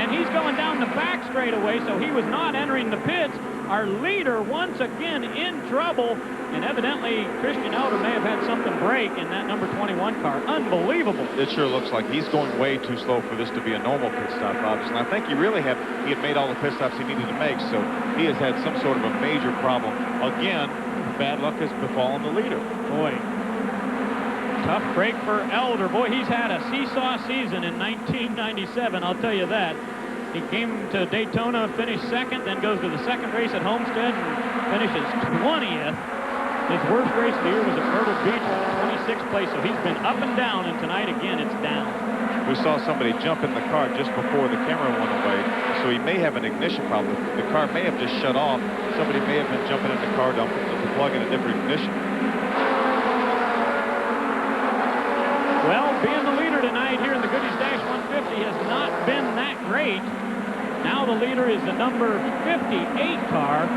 and he's going down the back straightaway, so he was not entering the pits. Our leader once again in trouble, and evidently Christian Elder may have had something break in that number 21 car. Unbelievable. It sure looks like he's going way too slow for this to be a normal pit stop, obviously. I think he had made all the pit stops he needed to make, so he has had some sort of a major problem. Again, bad luck has befallen the leader. Boy, tough break for Elder. Boy, he's had a seesaw season in 1997, I'll tell you that. He came to Daytona, finished 2nd, then goes to the 2nd race at Homestead and finishes 20th. His worst race of the year was at Myrtle Beach, 26th place, so he's been up and down, and tonight again it's down. We saw somebody jump in the car just before the camera went away, so he may have an ignition problem. The car may have just shut off. Somebody may have been jumping in the car to plug in a different ignition. Well, being the leader tonight here in the Goodies Dash 150 has not been that great. Now the leader is the number 58 car.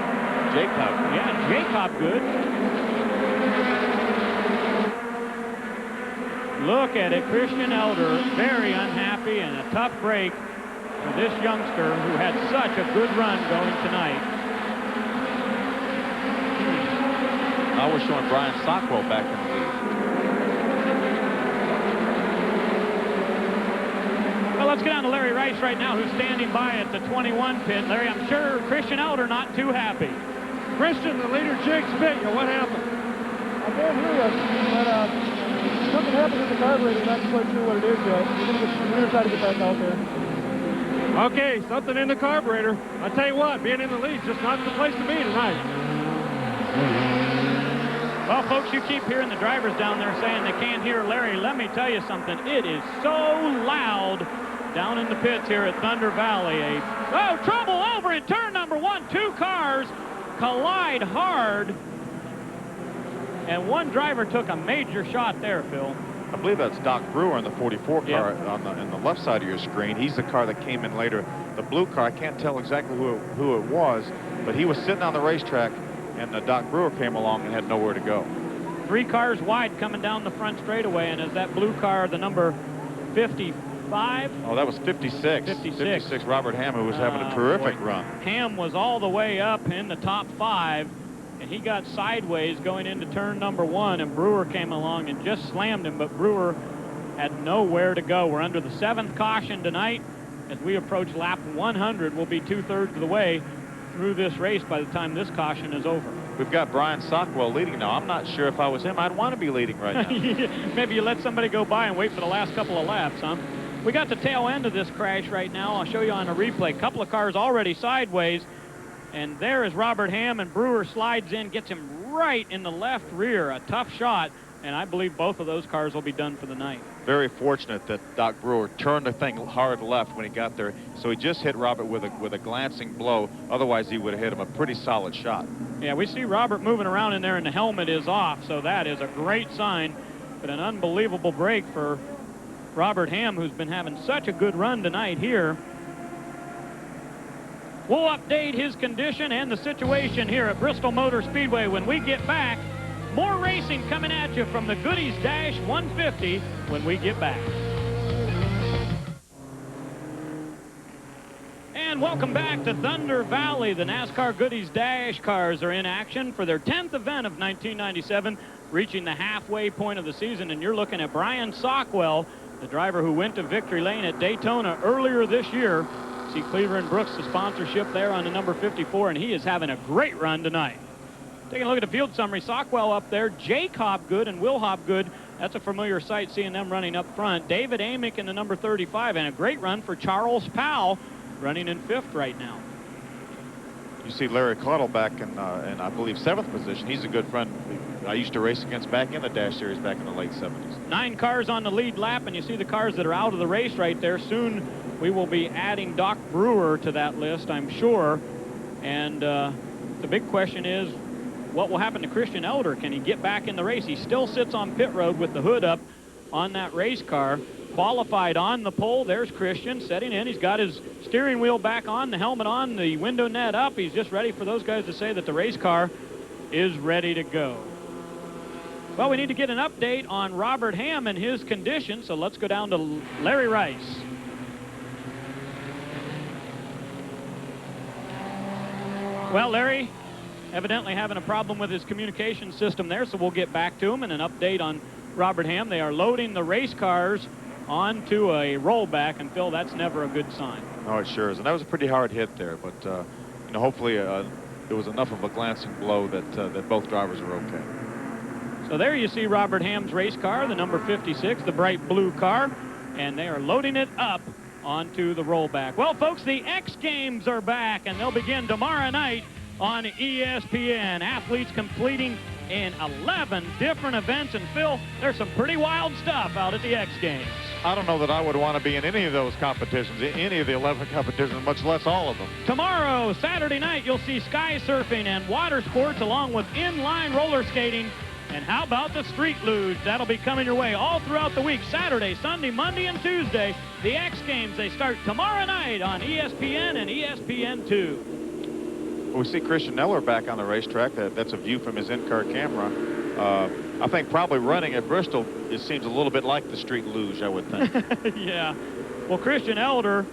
Jacob. Yeah, Jacob Good. Look at it, Christian Elder, very unhappy, and a tough break for this youngster who had such a good run going tonight. Now we're showing Brian Sockwell back in the lead. Well, let's get on to Larry Rice right now, who's standing by at the 21 pit. Larry, I'm sure Christian Elder not too happy. Christian, the leader, Jake bit you. What happened? I can't hear you, but something happened in the carburetor. I'm not quite sure what it is yet. We're going to try to get back out there. Okay, something in the carburetor. I tell you what, being in the lead is just not the place to be tonight. Well, folks, you keep hearing the drivers down there saying they can't hear Larry. Let me tell you something. It is so loud down in the pits here at Thunder Valley. Oh, trouble over in turn number 1. 2 cars collide hard. And one driver took a major shot there, Phil. I believe that's Doc Brewer in the 44 car on the left side of your screen. He's the car that came in later. The blue car, I can't tell exactly who it was, but he was sitting on the racetrack, and Doc Brewer came along and had nowhere to go. 3 cars wide coming down the front straightaway, and is that blue car the number 55? Oh, that was 56. 56, Robert Ham, who was having a terrific run. Ham was all the way up in the top 5. And he got sideways going into turn number 1, and Brewer came along and just slammed him, but Brewer had nowhere to go. We're under the 7th caution tonight. As we approach lap 100, we'll be 2/3 of the way through this race by the time this caution is over. We've got Brian Sockwell leading now. I'm not sure if I was him, I'd want to be leading right now. Maybe you let somebody go by and wait for the last couple of laps, huh? We got the tail end of this crash right now. I'll show you on a replay. A couple of cars already sideways. And there is Robert Ham, and Brewer slides in, gets him right in the left rear. A tough shot, and I believe both of those cars will be done for the night. Very fortunate that Doc Brewer turned the thing hard left when he got there. So he just hit Robert with a glancing blow. Otherwise, he would have hit him a pretty solid shot. Yeah, we see Robert moving around in there, and the helmet is off, so that is a great sign. But an unbelievable break for Robert Ham, who's been having such a good run tonight here. We'll update his condition and the situation here at Bristol Motor Speedway when we get back. More racing coming at you from the Goodies Dash 150 when we get back. And welcome back to Thunder Valley. The NASCAR Goodies Dash cars are in action for their 10th event of 1997, reaching the halfway point of the season. And you're looking at Brian Sockwell, the driver who went to victory lane at Daytona earlier this year. See Cleaver and Brooks, the sponsorship there on the number 54, and he is having a great run tonight. Taking a look at the field summary, Sockwell up there, Jake Hobgood and Will Hobgood. That's a familiar sight, seeing them running up front. David Amick in the number 35, and a great run for Charles Powell, running in 5th right now. You see Larry Cluttle back in I believe 7th position. He's a good friend I used to race against back in the Dash Series back in the late 70s. 9 cars on the lead lap, and you see the cars that are out of the race right there. Soon we will be adding Doc Brewer to that list, I'm sure. And the big question is, what will happen to Christian Elder? Can he get back in the race? He still sits on pit road with the hood up on that race car. Qualified on the pole. There's Christian setting in. He's got his steering wheel back on, the helmet on, the window net up. He's just ready for those guys to say that the race car is ready to go. Well, we need to get an update on Robert Ham and his condition, so let's go down to Larry Rice. Well, Larry, evidently having a problem with his communication system there, so we'll get back to him and an update on Robert Ham. They are loading the race cars onto a rollback, and Phil, that's never a good sign. No, it sure is, and that was a pretty hard hit there, but you know, hopefully it was enough of a glancing blow that both drivers are okay. So there you see Robert Ham's race car, the number 56, the bright blue car, and they are loading it up onto the rollback. Well, folks, the X Games are back, and they'll begin tomorrow night on ESPN. Athletes completing in 11 different events. And Phil, there's some pretty wild stuff out at the X Games. I don't know that I would want to be in any of those competitions, any of the 11 competitions, much less all of them. Tomorrow, Saturday night, you'll see sky surfing and water sports along with inline roller skating. And how about the street luge? That'll be coming your way all throughout the week. Saturday, Sunday, Monday, and Tuesday. The X Games, they start tomorrow night on ESPN and ESPN2. We see Christian Eller back on the racetrack. That's a view from his in-car camera. I think probably running at Bristol, it seems a little bit like the street luge, I would think. Yeah. Well, Christian Elder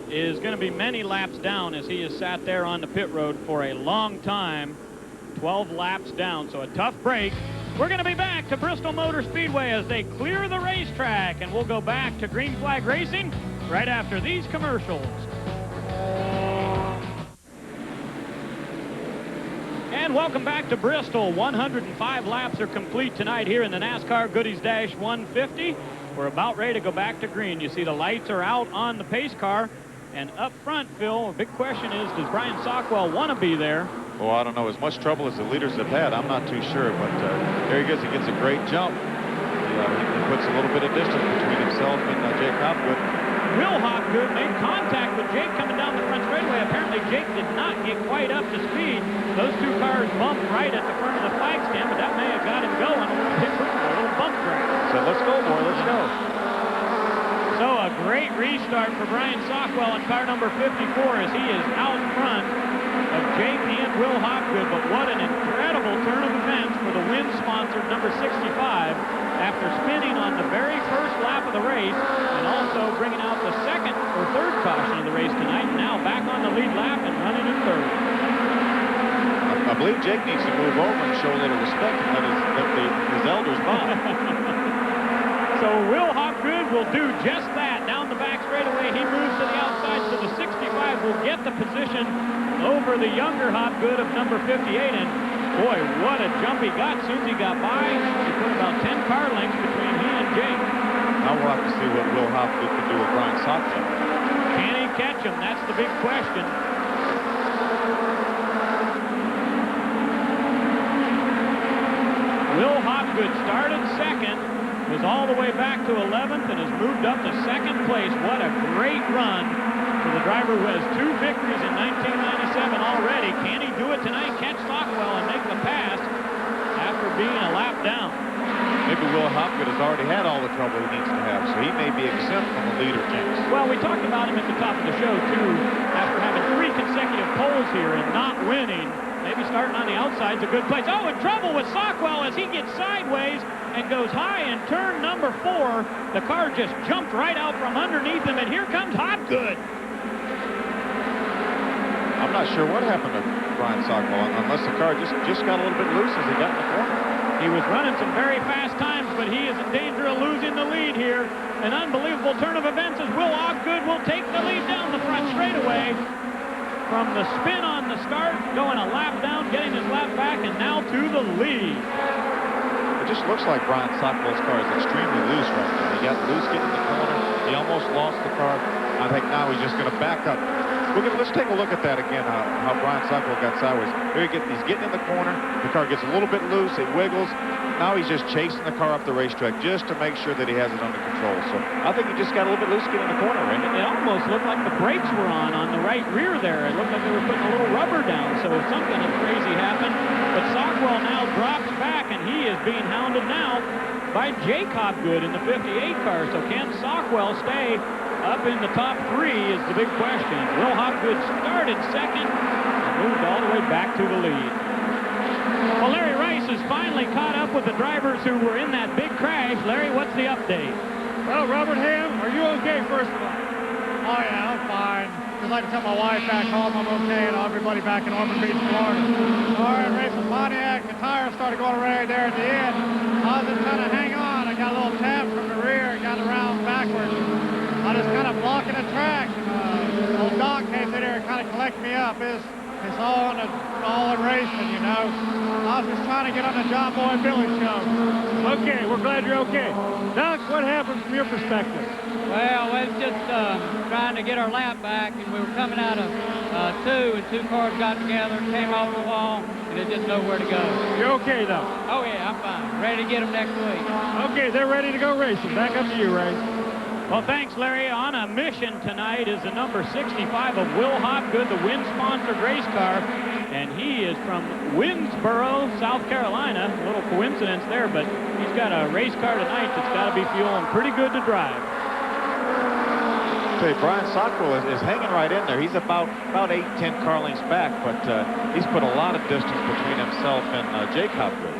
is going to be many laps down as he has sat there on the pit road for a long time. 12 laps down, so a tough break. We're going to be back to Bristol Motor Speedway as they clear the racetrack, and we'll go back to Green Flag Racing right after these commercials. And welcome back to Bristol. 105 laps are complete tonight here in the NASCAR Goodies Dash 150. We're about ready to go back to green. You see the lights are out on the pace car. And up front, Phil, a big question is, does Brian Sockwell want to be there? Oh, I don't know. As much trouble as the leaders have had, I'm not too sure. But there he goes. He gets a great jump. He puts a little bit of distance between himself and Jake Hopgood. Will Hopgood made contact with Jake coming down the front straightaway. Apparently, Jake did not get quite up to speed. Those two cars bumped right at the front of the flag stand, but that may have got him going. A little bump track. So let's go, boy. Let's go. So a great restart for Brian Sockwell in car number 54 as he is out front of Jake and Will Hopgood. But what an incredible turn of events for the win-sponsored number 65 after spinning on the very first lap of the race and also bringing out the second or third caution of the race tonight. Now back on the lead lap and running in third. I believe Jake needs to move over and show a little respect and let his elders by. So Will Hopgood will do just that. Down the back straightaway, he moves to the outside, so the 65 will get the position over the younger Hopgood of number 58. And boy, what a jump he got. As soon as he got by, he put about 10 car lengths between he and Jake. Now we'll have to see what Will Hopgood can do with Brian Sockwell. Can he catch him? That's the big question. Will Hopgood started second, was all the way back to 11th, and has moved up to second place. What a great run for the driver who has 2 victories in 1997 already. Can he do it tonight? Catch Sockwell and make the pass after being a lap down. Maybe Will Hopgood has already had all the trouble he needs to have, so he may be exempt from the leader jinx. Well, we talked about him at the top of the show, too, after having 3 consecutive poles here and not winning. Maybe starting on the outside is a good place. Oh, in trouble with Sockwell as he gets sideways and goes high in turn number 4. The car just jumped right out from underneath him, and here comes Hopgood. I'm not sure what happened to Brian Sockwell, unless the car just got a little bit loose as he got in the corner. He was running some very fast times, but he is in danger of losing the lead here. An unbelievable turn of events as Will Hopgood will take the lead down the front straightaway. From the spin on the start, going a lap down, getting his lap back, and now to the lead. It just looks like Brian Sockwell's car is extremely loose right now. He got loose getting in the corner. He almost lost the car. I think now he's just going to back up. Let's take a look at that again, how Brian Sockwell got sideways. Here he's getting in the corner. The car gets a little bit loose. It wiggles. Now he's just chasing the car up the racetrack just to make sure that he has it under control. So I think he just got a little bit loose getting in the corner, right? It almost looked like the brakes were on the right rear there. It looked like they were putting a little rubber down, so something crazy happened. But Sockwell now drops back, and he is being hounded now by Jake Hopgood in the 58 car. So can Sockwell stay up in the top 3 is the big question. Will Hopgood started second and moved all the way back to the lead. Well, Larry Rice has finally caught up with the drivers who were in that big crash. Larry, what's the update? Well, Robert Ham, are you okay, first of all? Oh, yeah, I'm fine. Just like to tell my wife back home I'm okay, and everybody back in Ormond Beach, Florida. Sorry, racing Pontiac. The tires started going right there at the end. I was just trying to hang on. I got a little tap from the rear and got around backwards. I was kind of blocking the track. Old Doc came in there and kind of collected me up. It was It's all in racing, you know. I was just trying to get on the John Boy and Billy show. Okay, we're glad you're okay. Doc, what happened from your perspective? Well, we was just trying to get our lap back, and we were coming out of two, and two cars got together, came off the wall, and there's just nowhere to go. You're okay, though? Oh, yeah, I'm fine. Ready to get them next week. Okay, they're ready to go racing. Back up to you, Ray. Well, thanks, Larry. On a mission tonight is the number 65 of Will Hopgood, the Wynn-sponsored race car, and he is from Winnsboro, South Carolina. A little coincidence there, but he's got a race car tonight that's got to be feeling pretty good to drive. Okay, Brian Sockwell is hanging right in there. He's about 8-10 car lengths back, but he's put a lot of distance between himself and Jake Hopgood.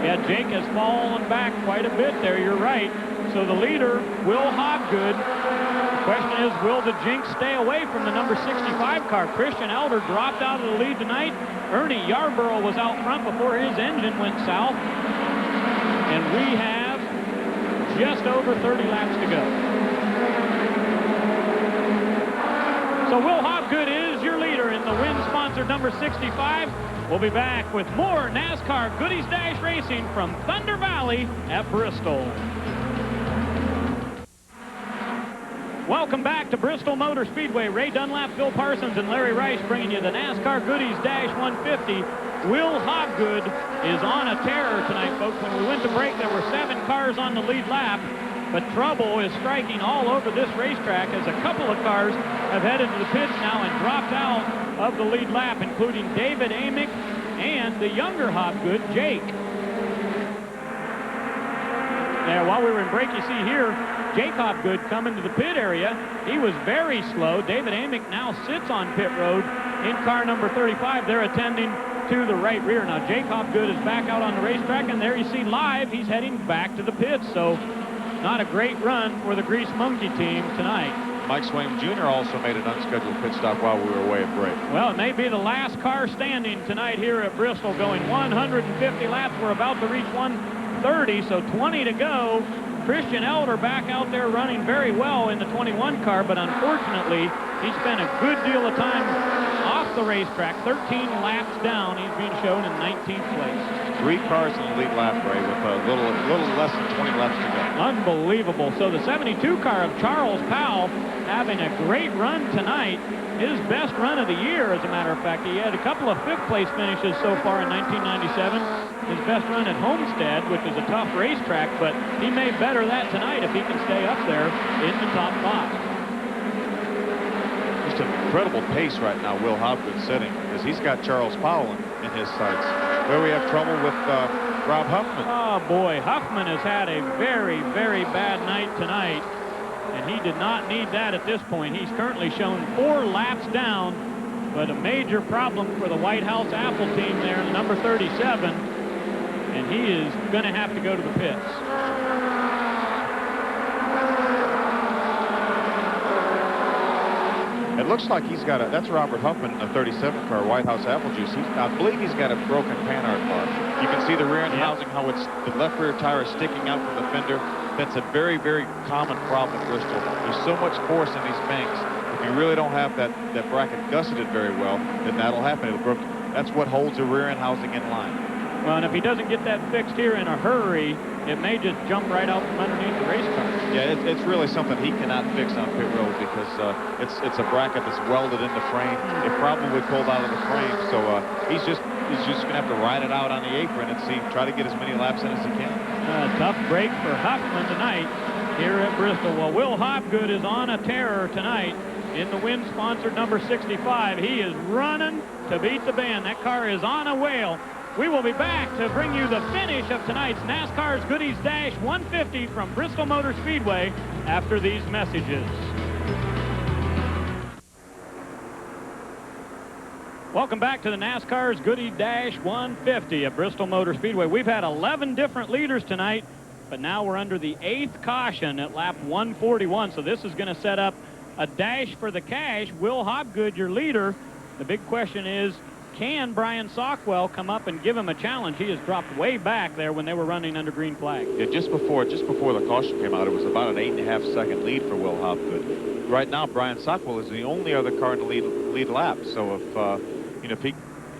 Yeah, Jake has fallen back quite a bit there. You're right. So the leader, Will Hopgood. The question is, will the Jinx stay away from the number 65 car? Christian Elder dropped out of the lead tonight. Ernie Yarborough was out front before his engine went south. And we have just over 30 laps to go. So Will Hopgood is your leader in the Wynn-sponsored number 65. We'll be back with more NASCAR Goodies Dash Racing from Thunder Valley at Bristol. Welcome back to Bristol Motor Speedway. Ray Dunlap, Phil Parsons, and Larry Rice bringing you the NASCAR Goodies Dash 150. Will Hopgood is on a tear tonight, folks. When we went to break, there were 7 cars on the lead lap, but trouble is striking all over this racetrack as a couple of cars have headed to the pits now and dropped out of the lead lap, including David Amick and the younger Hopgood, Jake. Now, while we were in break, you see here, Jake Hopgood coming to the pit area. He was very slow. David Amick now sits on pit road in car number 35. They're attending to the right rear. Now, Jake Hopgood is back out on the racetrack, and there you see live, he's heading back to the pits. So, not a great run for the Grease Monkey team tonight. Mike Swaim Jr. also made an unscheduled pit stop while we were away at break. Well, it may be the last car standing tonight here at Bristol, going 150 laps. We're about to reach 130, so 20 to go. Christian Elder back out there running very well in the 21 car, but unfortunately, he spent a good deal of time off the racetrack. 13 laps down, he's being shown in 19th place. 3 cars in the lead lap, Ray, with a little less than 20 laps to go. Unbelievable. So the 72 car of Charles Powell having a great run tonight. His best run of the year, as a matter of fact. He had a couple of 5th place finishes so far in 1997. His best run at Homestead, which is a tough racetrack, but he may better that tonight if he can stay up there in the top 5. Just an incredible pace right now, Will Hopgood setting, because he's got Charles Powell in his sights. Where we have trouble with Rob Huffman. Oh, boy. Huffman has had a very, very bad night tonight, and he did not need that at this point. He's currently shown 4 laps down, but a major problem for the White House Apple team there, number 37, and he is going to have to go to the pits. It looks like he's got that's Robert Huffman in the 37 car, White House Apple Juice. I believe he's got a broken Panhard bar. You can see the rear end housing, how the left rear tire is sticking out from the fender. That's a very, very common problem at Bristol. There's so much force in these banks. If you really don't have that bracket gusseted very well, then that'll happen. It'll broke. That's what holds the rear end housing in line. Well, and if he doesn't get that fixed here in a hurry, it may just jump right out from underneath the race car. Yeah, it's really something he cannot fix on pit road because it's a bracket that's welded in the frame. It probably pulled out of the frame, so he's just going to have to ride it out on the apron and try to get as many laps in as he can. Tough break for Huffman tonight here at Bristol. Well, Will Hopgood is on a tear tonight in the Wynn-sponsored number 65. He is running to beat the band. That car is on a whale. We will be back to bring you the finish of tonight's NASCAR's Goodies Dash 150 from Bristol Motor Speedway after these messages. Welcome back to the NASCAR's Goodies Dash 150 at Bristol Motor Speedway. We've had 11 different leaders tonight, but now we're under the 8th caution at lap 141. So this is going to set up a dash for the cash. Will Hopgood, your leader. The big question is, can Brian Sockwell come up and give him a challenge? He has dropped way back there when they were running under green flag. Yeah, just before the caution came out, it was about an 8.5-second lead for Will Hopgood. Right now, Brian Sockwell is the only other car in the lead lap. So you know,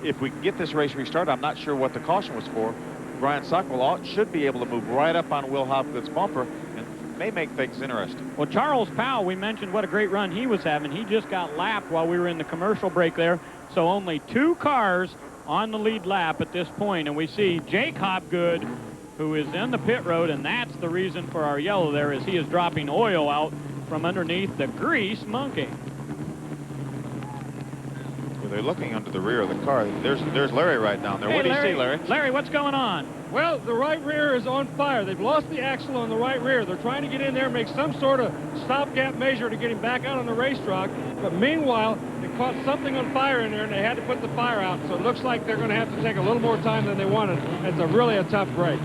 if we can get this race restarted, I'm not sure what the caution was for. Brian Sockwell should be able to move right up on Will Hopgood's bumper and may make things interesting. Well, Charles Powell, we mentioned what a great run he was having. He just got lapped while we were in the commercial break there. So only 2 cars on the lead lap at this point. And we see Jake Hopgood, who is in the pit road, and that's the reason for our yellow there, is he is dropping oil out from underneath the grease monkey. They're looking under the rear of the car. There's Larry right down there. Hey, What do you Larry, see, Larry? Larry, what's going on? Well, the right rear is on fire. They've lost the axle on the right rear. They're trying to get in there and make some sort of stopgap measure to get him back out on the racetrack. But meanwhile, they caught something on fire in there, and they had to put the fire out. So it looks like they're going to have to take a little more time than they wanted. It's really a tough break.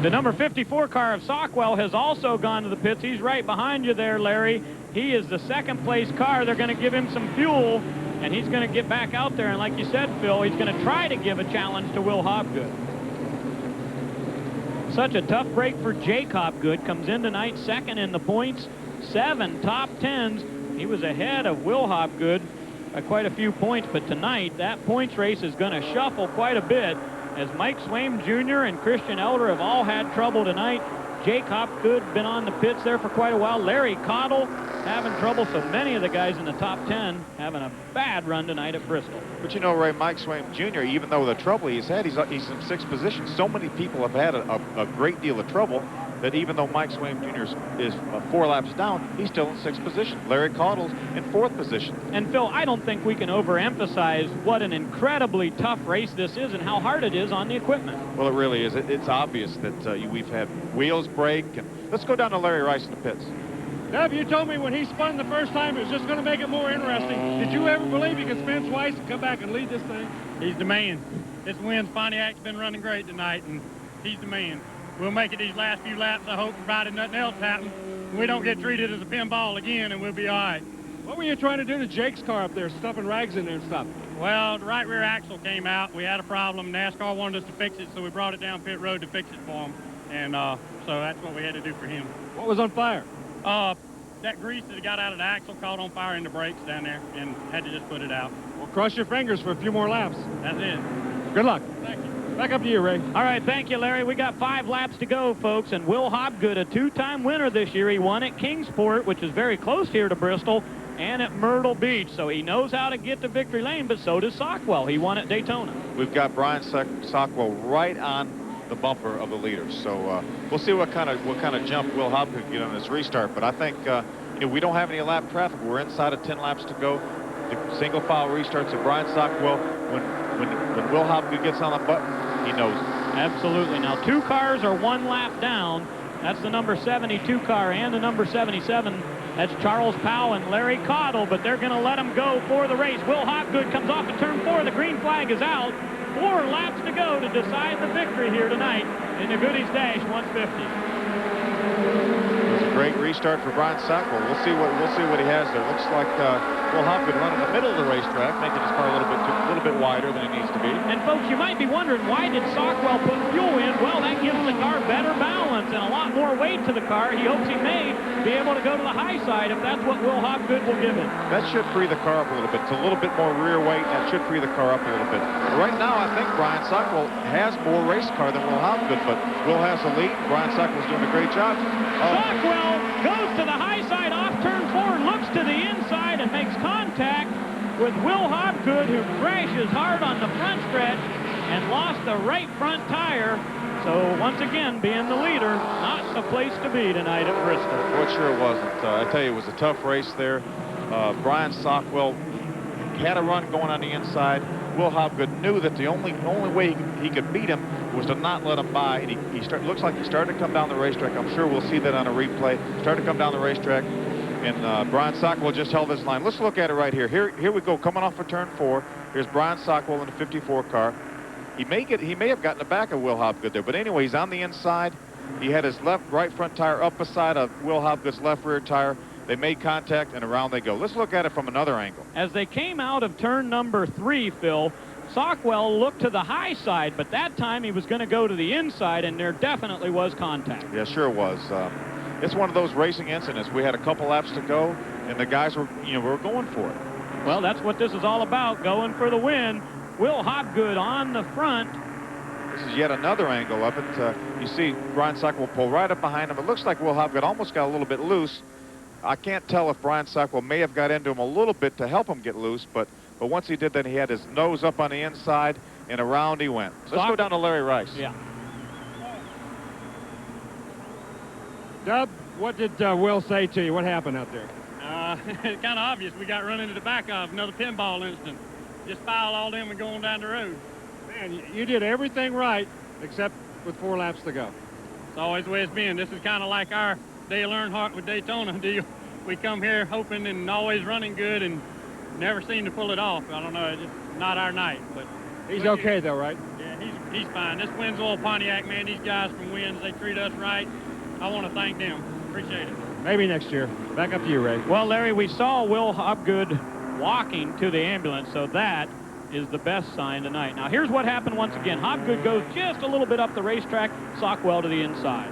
The number 54 car of Sockwell has also gone to the pits. He's right behind you there, Larry. He is the second place car. They're going to give him some fuel, and he's going to get back out there. And like you said, Phil, he's going to try to give a challenge to Will Hopgood. Such a tough break for Jake Hopgood. Comes in tonight second in the points, 7 top 10s. He was ahead of Will Hopgood by quite a few points, but tonight that points race is going to shuffle quite a bit as Mike Swaim Jr. and Christian Elder have all had trouble tonight. Jake Hopgood been on the pits there for quite a while. Larry Cottle having trouble. So many of the guys in the top 10 having a bad run tonight at Bristol. But you know, Ray, Mike Swaim Jr., even though the trouble he's had, he's in 6th position. So many people have had a great deal of trouble that even though Mike Swaim Jr. is 4 laps down, he's still in 6th position. Larry Caudle's in 4th position. And Phil, I don't think we can overemphasize what an incredibly tough race this is and how hard it is on the equipment. Well, it really is. It's obvious that we've had wheels break. And let's go down to Larry Rice in the pits. Deb, you told me when he spun the first time it was just going to make it more interesting. Did you ever believe he could spin twice and come back and lead this thing? He's the man. This wins. Pontiac's been running great tonight, and he's the man. We'll make it these last few laps, I hope, provided nothing else happens. We don't get treated as a pinball again, and we'll be all right. What were you trying to do to Jake's car up there, stuffing rags in there and stuff? Well, the right rear axle came out. We had a problem. NASCAR wanted us to fix it, so we brought it down pit road to fix it for him. And so that's what we had to do for him. What was on fire? That grease that got out of the axle caught on fire in the brakes down there and had to just put it out. Well, cross your fingers for a few more laps. That's it. Good luck. Thank you. Back up to you, Ray. All right, thank you, Larry. We got 5 laps to go, folks, and Will Hopgood, a 2-time winner this year. He won at Kingsport, which is very close here to Bristol, and at Myrtle Beach. So he knows how to get to victory lane, but so does Sockwell. He won at Daytona. We've got Brian Sockwell right on the bumper of the leaders. So we'll see what kind of jump Will Hopgood can get on this restart. But I think we don't have any lap traffic. We're inside of 10 laps to go. The single file restarts of Brian Sockwell. When Will Hopgood gets on the button, he knows. Absolutely. Now 2 cars are 1 lap down. That's the number 72 car and the number 77. That's Charles Powell and Larry Caudle, but they're going to let him go for the race. Will Hopgood comes off of turn 4. The green flag is out. 4 laps to go to decide the victory here tonight in the Goody's Dash 150. It's a great restart for Brian Sockwell. We'll see what he has there. Looks like Will Hopgood running in the middle of the racetrack, making his car a little bit wider than it needs to be. And folks, you might be wondering, why did Sockwell put fuel in? Well, that gives the car better balance and a lot more weight to the car. He hopes he may be able to go to the high side if that's what Will Hopgood will give him. That should free the car up a little bit. It's a little bit more rear weight. That should free the car up a little bit. But right now, I think Brian Sockwell has more race car than Will Hopgood, but Will has the lead. Brian Sockwell's doing a great job. Sockwell goes to the high side off turn 4, looks to the inside and makes contact with Will Hopgood, who crashes hard on the front stretch and lost the right front tire. So once again, being the leader, not the place to be tonight at Bristol. Well, it sure wasn't. I tell you, it was a tough race there. Brian Sockwell had a run going on the inside. Will Hopgood knew that the only way he could beat him was to not let him by. And looks like he started to come down the racetrack. I'm sure we'll see that on a replay. Started to come down the racetrack, and Brian Sockwell just held his line. Let's look at it right here. Here we go, coming off of turn 4. Here's Brian Sockwell in the 54 car. He may have gotten the back of Will Hopgood there, but anyway, he's on the inside. He had his right front tire up beside of Will Hopgood's left rear tire. They made contact, and around they go. Let's look at it from another angle. As they came out of turn number 3, Phil, Sockwell looked to the high side, but that time he was going to go to the inside, and there definitely was contact. Yeah, sure was. It's one of those racing incidents. We had a couple laps to go, and the guys were going for it. Well, that's what this is all about, going for the win. Will Hobgood on the front. This is yet another angle of it. You see Brian Sockwell pull right up behind him. It looks like Will Hobgood almost got a little bit loose. I can't tell if Brian Sockwell may have got into him a little bit to help him get loose, but once he did that, he had his nose up on the inside, and around he went. Let's go down to Larry Rice. Yeah. Dub, what did Will say to you? What happened out there? It's kind of obvious. We got run into the back of another pinball incident. Just file all them and go on down the road. Man, you did everything right except with 4 laps to go. It's always the way it's been. This is kind of like our Dale Earnhardt with Daytona deal. We come here hoping and always running good and never seem to pull it off. I don't know. It's just not our night. But he's okay, though, right? Yeah, he's fine. This Wins Oil Pontiac, man, these guys from Wins, they treat us right. I want to thank them. Appreciate it. Maybe next year. Back up to you, Ray. Well, Larry, we saw Will Hobgood walking to the ambulance, so that is the best sign tonight. Now, here's what happened once again. Hobgood goes just a little bit up the racetrack, Sockwell to the inside.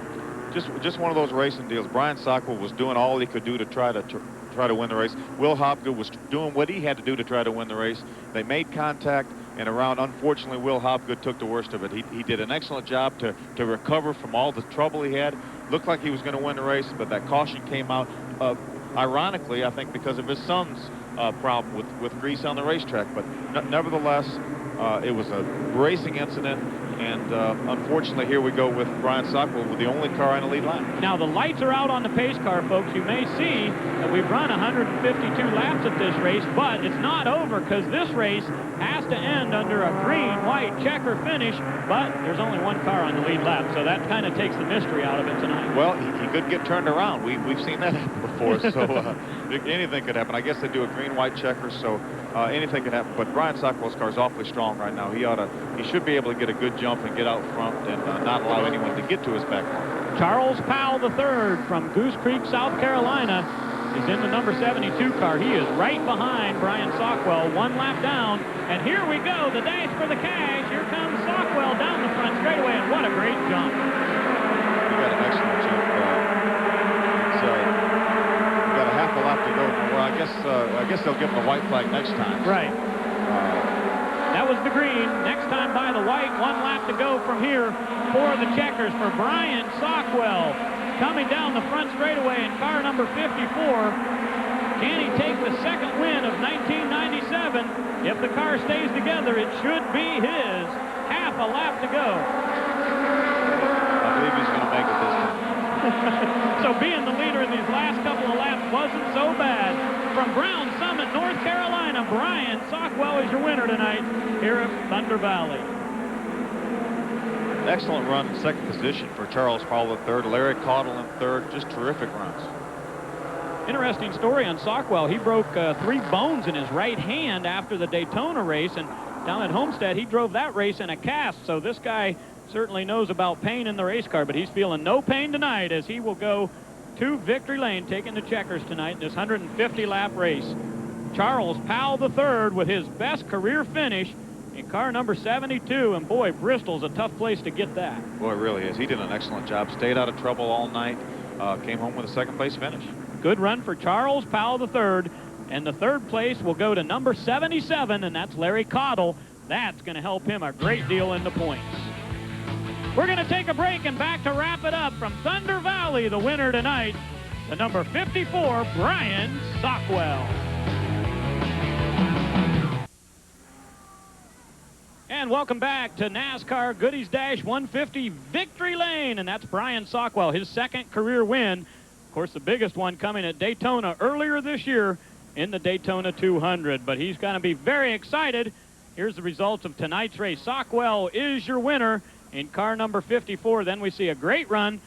Just one of those racing deals. Brian Sockwell was doing all he could do to try to win the race. Will Hobgood was doing what he had to do to try to win the race. They made contact, and around, unfortunately, Will Hobgood took the worst of it. He did an excellent job to recover from all the trouble he had. Looked like he was going to win the race, but that caution came out, ironically, I think, because of his son's problem with grease on the racetrack. But nevertheless, it was a racing incident, and unfortunately, here we go with Brian Sockwell with the only car on the lead lap. Now, the lights are out on the pace car, folks. You may see that we've run 152 laps at this race, but it's not over because this race has to end under a green-white checker finish, but there's only one car on the lead lap, so that kind of takes the mystery out of it tonight. Well, he could get turned around. We've seen that happen before, so anything could happen. I guess they do a green-white checker, so anything could happen. But Brian Sockwell's car is awfully strong right now. He should be able to get a good jump and get out front and not allow anyone to get to his back mark. Charles Powell III from Goose Creek, South Carolina, is in the number 72 car. He is right behind Brian Sockwell, 1 lap down. And here we go, the dash for the cash. Here comes Sockwell down the front straightaway, and what a great jump. He got an excellent jump. We got a half a lap to go. Well, I guess they'll give him a white flag next time. Right. That was the green. Next time by the white. 1 lap to go from here for the checkers for Brian Sockwell. Coming down the front straightaway in car number 54. Can he take the second win of 1997? If the car stays together, it should be his. Half a lap to go. I believe he's going to make it this time. So being the leader in these last couple of laps wasn't so bad. From Brown Summit, North Carolina, Brian Sockwell is your winner tonight here at Thunder Valley. Excellent run in second position for Charles Powell III, Larry Caudle in third. Just terrific runs. Interesting story on Sockwell. He broke 3 bones in his right hand after the Daytona race, and down at Homestead, he drove that race in a cast. So this guy certainly knows about pain in the race car, but he's feeling no pain tonight as he will go to victory lane, taking the checkers tonight in this 150-lap race. Charles Powell III with his best career finish in car number 72, and boy, Bristol's a tough place to get that. Boy, it really is. He did an excellent job. Stayed out of trouble all night. Came home with a second-place finish. Good run for Charles Powell III, and the third place will go to number 77, and that's Larry Caudle. That's going to help him a great deal in the points. We're going to take a break and back to wrap it up from Thunder Valley. The winner tonight, the number 54, Brian Sockwell. And welcome back to NASCAR Goodies Dash 150 Victory Lane, and that's Brian Sockwell, his second career win. Of course, the biggest one coming at Daytona earlier this year in the Daytona 200, but he's going to be very excited. Here's the results of tonight's race. Sockwell is your winner in car number 54. Then we see a great run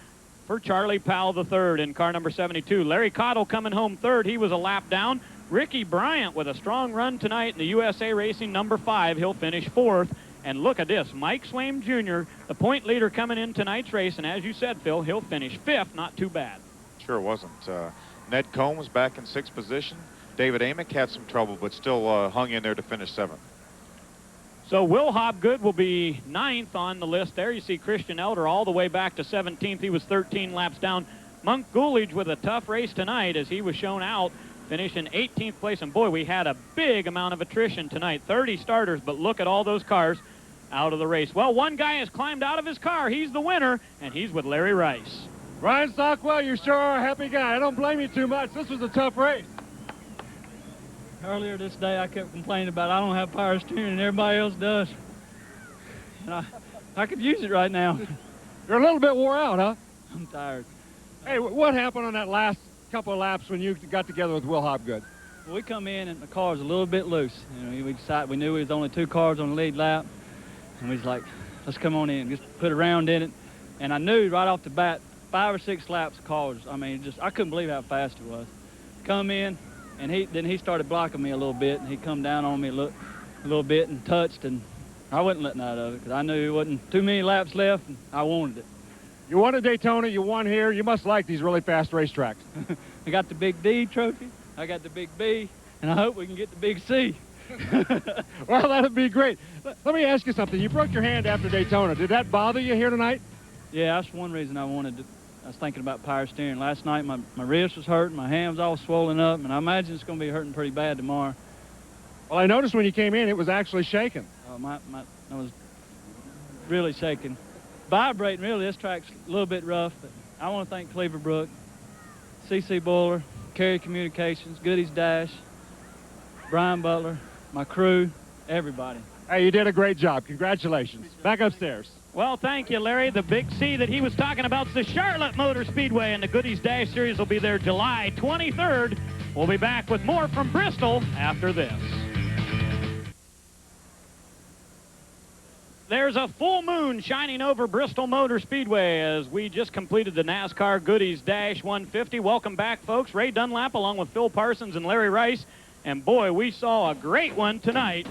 for Charlie Powell III in car number 72. Larry Caudle coming home third. He was a lap down. Ricky Bryant with a strong run tonight in the USA Racing number 5. He'll finish 4th. And look at this, Mike Swaim Jr., the point leader coming in tonight's race. And as you said, Phil, he'll finish 5th. Not too bad. Sure wasn't. Ned Combs back in 6th position. David Amick had some trouble, but still hung in there to finish 7th. So Will Hobgood will be 9th on the list there. You see Christian Elder all the way back to 17th. He was 13 laps down. Monk Coolidge with a tough race tonight as he was shown out finish in 18th place. And boy, we had a big amount of attrition tonight, 30 starters, but look at all those cars out of the race. Well, one guy has climbed out of his car. He's the winner, and he's with Larry Rice. Ryan Stockwell, you sure are a happy guy. I don't blame you too much. This was a tough race. Earlier this day, I kept complaining about I don't have power steering and everybody else does. And I could use it right now. You're a little bit wore out, huh? I'm tired. Hey, what happened on that last couple of laps when you got together with Will Hobgood? Well, we come in and the car was a little bit loose. You know, we knew there was only 2 cars on the lead lap, and we was like, let's come on in, just put a round in it. And I knew right off the bat, 5 or 6 laps of cars. I mean, I couldn't believe how fast it was. Come in, and then he started blocking me a little bit, and he come down on me a little bit and touched, and I wasn't letting out of it because I knew there wasn't too many laps left, and I wanted it. You won at Daytona, you won here. You must like these really fast racetracks. I got the Big D trophy, I got the Big B, and I hope we can get the Big C. Well, that'd be great. Let me ask you something. You broke your hand after Daytona. Did that bother you here tonight? Yeah, that's one reason I wanted to. I was thinking about power steering. Last night, my wrist was hurting, my hand was all swollen up, and I imagine it's going to be hurting pretty bad tomorrow. Well, I noticed when you came in, it was actually shaking. I was really shaking. Vibrating, really. This track's a little bit rough, but I want to thank Cleaver Brook, CC Boiler, Carrier Communications, Goody's Dash, Brian Butler, my crew, everybody. Hey, you did a great job. Congratulations. Back upstairs. Well, thank you, Larry. The Big C that he was talking about is the Charlotte Motor Speedway, and the Goodies Dash Series will be there July 23rd. We'll be back with more from Bristol after this. There's a full moon shining over Bristol Motor Speedway as we just completed the NASCAR Goodies Dash 150. Welcome back, folks. Ray Dunlap along with Phil Parsons and Larry Rice. And boy, we saw a great one tonight.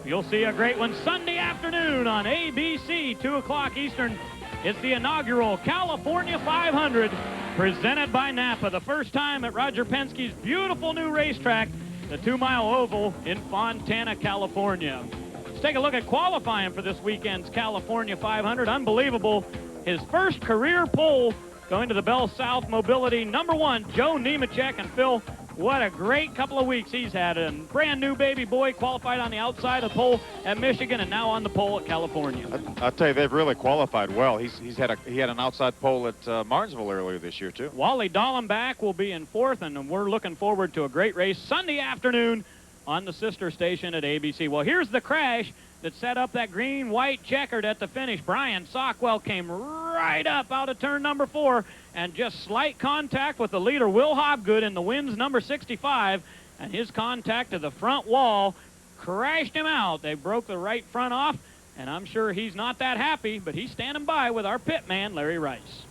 You'll see a great one Sunday afternoon on ABC, 2 o'clock Eastern. It's the inaugural California 500 presented by Napa. The first time at Roger Penske's beautiful new racetrack, the 2-mile oval in Fontana, California. Let's take a look at qualifying for this weekend's California 500. Unbelievable. His first career pole going to the Bell South Mobility. #1, Joe Nemechek. And Phil, what a great couple of weeks he's had. A brand new baby boy qualified on the outside of the pole at Michigan and now on the pole at California. I'll tell you, they've really qualified well. He had an outside pole at Martinsville earlier this year, too. Wally Dallenbach will be in 4th, and we're looking forward to a great race Sunday afternoon on the sister station at ABC. Well, here's the crash that set up that green-white checkered at the finish. Brian Sockwell came right up out of turn number 4 and just slight contact with the leader, Will Hobgood, in the wins number 65, and his contact to the front wall crashed him out. They broke the right front off, and I'm sure he's not that happy, but he's standing by with our pit man, Larry Rice.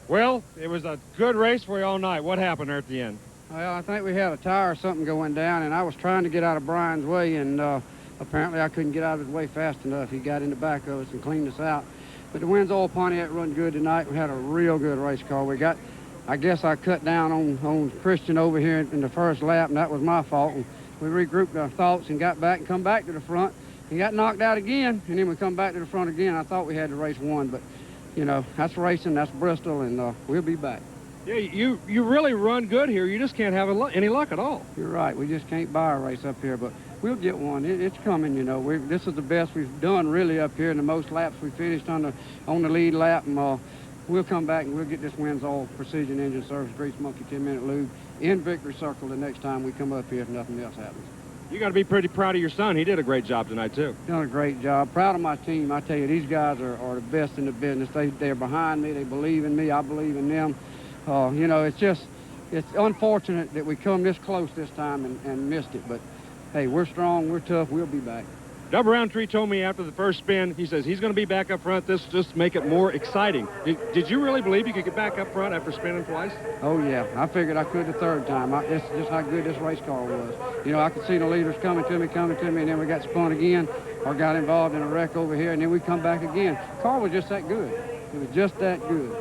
Well, it was a good race for you all night. What happened there at the end? Well, I think we had a tire or something going down, and I was trying to get out of Brian's way, and apparently I couldn't get out of his way fast enough. He got in the back of us and cleaned us out. But the Wins Oil Pontiac run good tonight. We had a real good race car. I guess I cut down on Christian over here in the first lap, and that was my fault. And we regrouped our thoughts and got back and come back to the front. He got knocked out again, and then we come back to the front again. I thought we had the race won, but, you know, that's racing, that's Bristol, and we'll be back. Yeah, you really run good here. You just can't have any luck at all. You're right. We just can't buy a race up here, but we'll get one. It's coming, you know. This is the best we've done really up here, and the most laps we finished on the lead lap. And we'll come back and we'll get this Wins Oil Precision Engine Service Grease Monkey 10-minute lube in Victory Circle the next time we come up here if nothing else happens. You got to be pretty proud of your son. He did a great job tonight, too. Done a great job. Proud of my team. I tell you, these guys are the best in the business. They're behind me. They believe in me. I believe in them. You know, it's unfortunate that we come this close this time and missed it, but hey, we're strong, we're tough, we'll be back. Dub Roundtree told me after the first spin, he says he's going to be back up front. This just make it more exciting. Did you really believe you could get back up front after spinning twice? Oh, yeah. I figured I could the third time. It's just how good this race car was. You know, I could see the leaders coming to me, and then we got spun again or got involved in a wreck over here, and then we come back again. The car was just that good. It was just that good.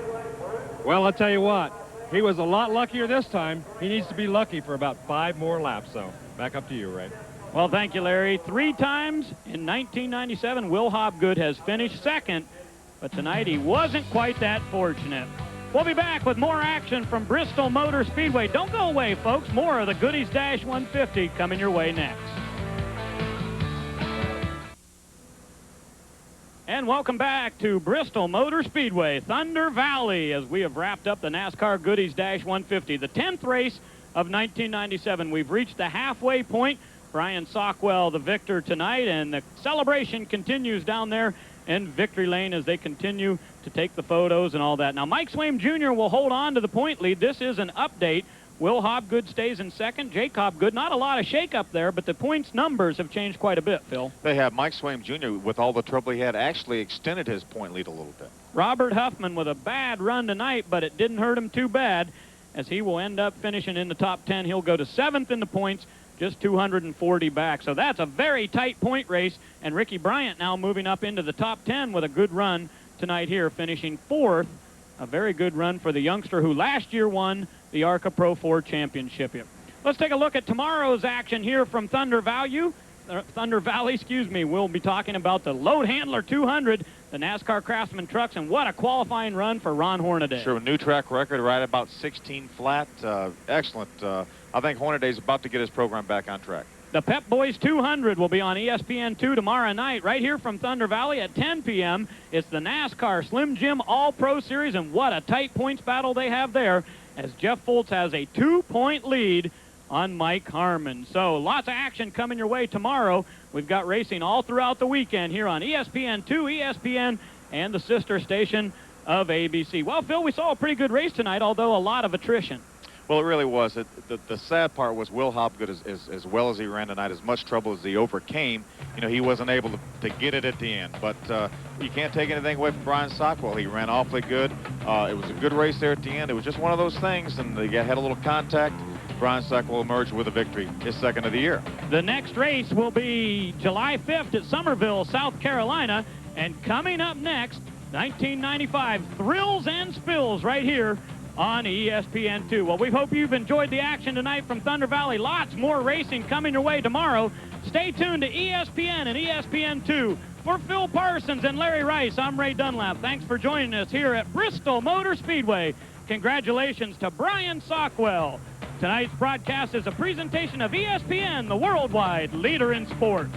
Well, I'll tell you what. He was a lot luckier this time. He needs to be lucky for about 5 more laps, though. Back up to you, Ray. Well, thank you, Larry. 3 times in 1997, Will Hobgood has finished second, but tonight he wasn't quite that fortunate. We'll be back with more action from Bristol Motor Speedway. Don't go away, folks. More of the Goodies Dash 150 coming your way next. And welcome back to Bristol Motor Speedway, Thunder Valley, as we have wrapped up the NASCAR Goodies Dash 150, the 10th race of 1997. We've reached the halfway point. Brian Sockwell, the victor tonight, and the celebration continues down there in Victory Lane as they continue to take the photos and all that. Now, Mike Swaim Jr. will hold on to the point lead. This is an update. Will Hobgood stays in second. Jake Hobgood, not a lot of shake-up there, but the points numbers have changed quite a bit, Phil. They have. Mike Swaim Jr., with all the trouble he had, actually extended his point lead a little bit. Robert Huffman with a bad run tonight, but it didn't hurt him too bad, as he will end up finishing in the top 10. He'll go to 7th in the points, just 240 back. So that's a very tight point race, and Ricky Bryant now moving up into the top 10 with a good run tonight here, finishing 4th. A very good run for the youngster who last year won the ARCA Pro 4 Championship here. Let's take a look at tomorrow's action here from Thunder Valley. We'll be talking about the Load Handler 200, the NASCAR Craftsman trucks, and what a qualifying run for Ron Hornaday. Sure, a new track record, right about 16 flat. Excellent. I think Hornaday's about to get his program back on track. The Pep Boys 200 will be on ESPN2 tomorrow night, right here from Thunder Valley at 10 p.m. It's the NASCAR Slim Jim All-Pro Series, and what a tight points battle they have there, as Jeff Fultz has a 2-point lead on Mike Harmon. So lots of action coming your way tomorrow. We've got racing all throughout the weekend here on ESPN2, ESPN, and the sister station of ABC. Well, Phil, we saw a pretty good race tonight, although a lot of attrition. Well, it really was. The sad part was Will Hobgood, as well as he ran tonight, as much trouble as he overcame, he wasn't able to get it at the end. But you can't take anything away from Brian Sockwell. He ran awfully good. It was a good race there at the end. It was just one of those things, and they had a little contact. Brian Sockwell emerged with a victory, his second of the year. The next race will be July 5th at Summerville, South Carolina. And coming up next, 1995 Thrills and Spills right here on ESPN2. Well, we hope you've enjoyed the action tonight from Thunder Valley. Lots more racing coming your way tomorrow. Stay tuned to ESPN and ESPN2. For Phil Parsons and Larry Rice, I'm Ray Dunlap. Thanks for joining us here at Bristol Motor Speedway. Congratulations to Brian Sockwell. Tonight's broadcast is a presentation of ESPN, the worldwide leader in sports.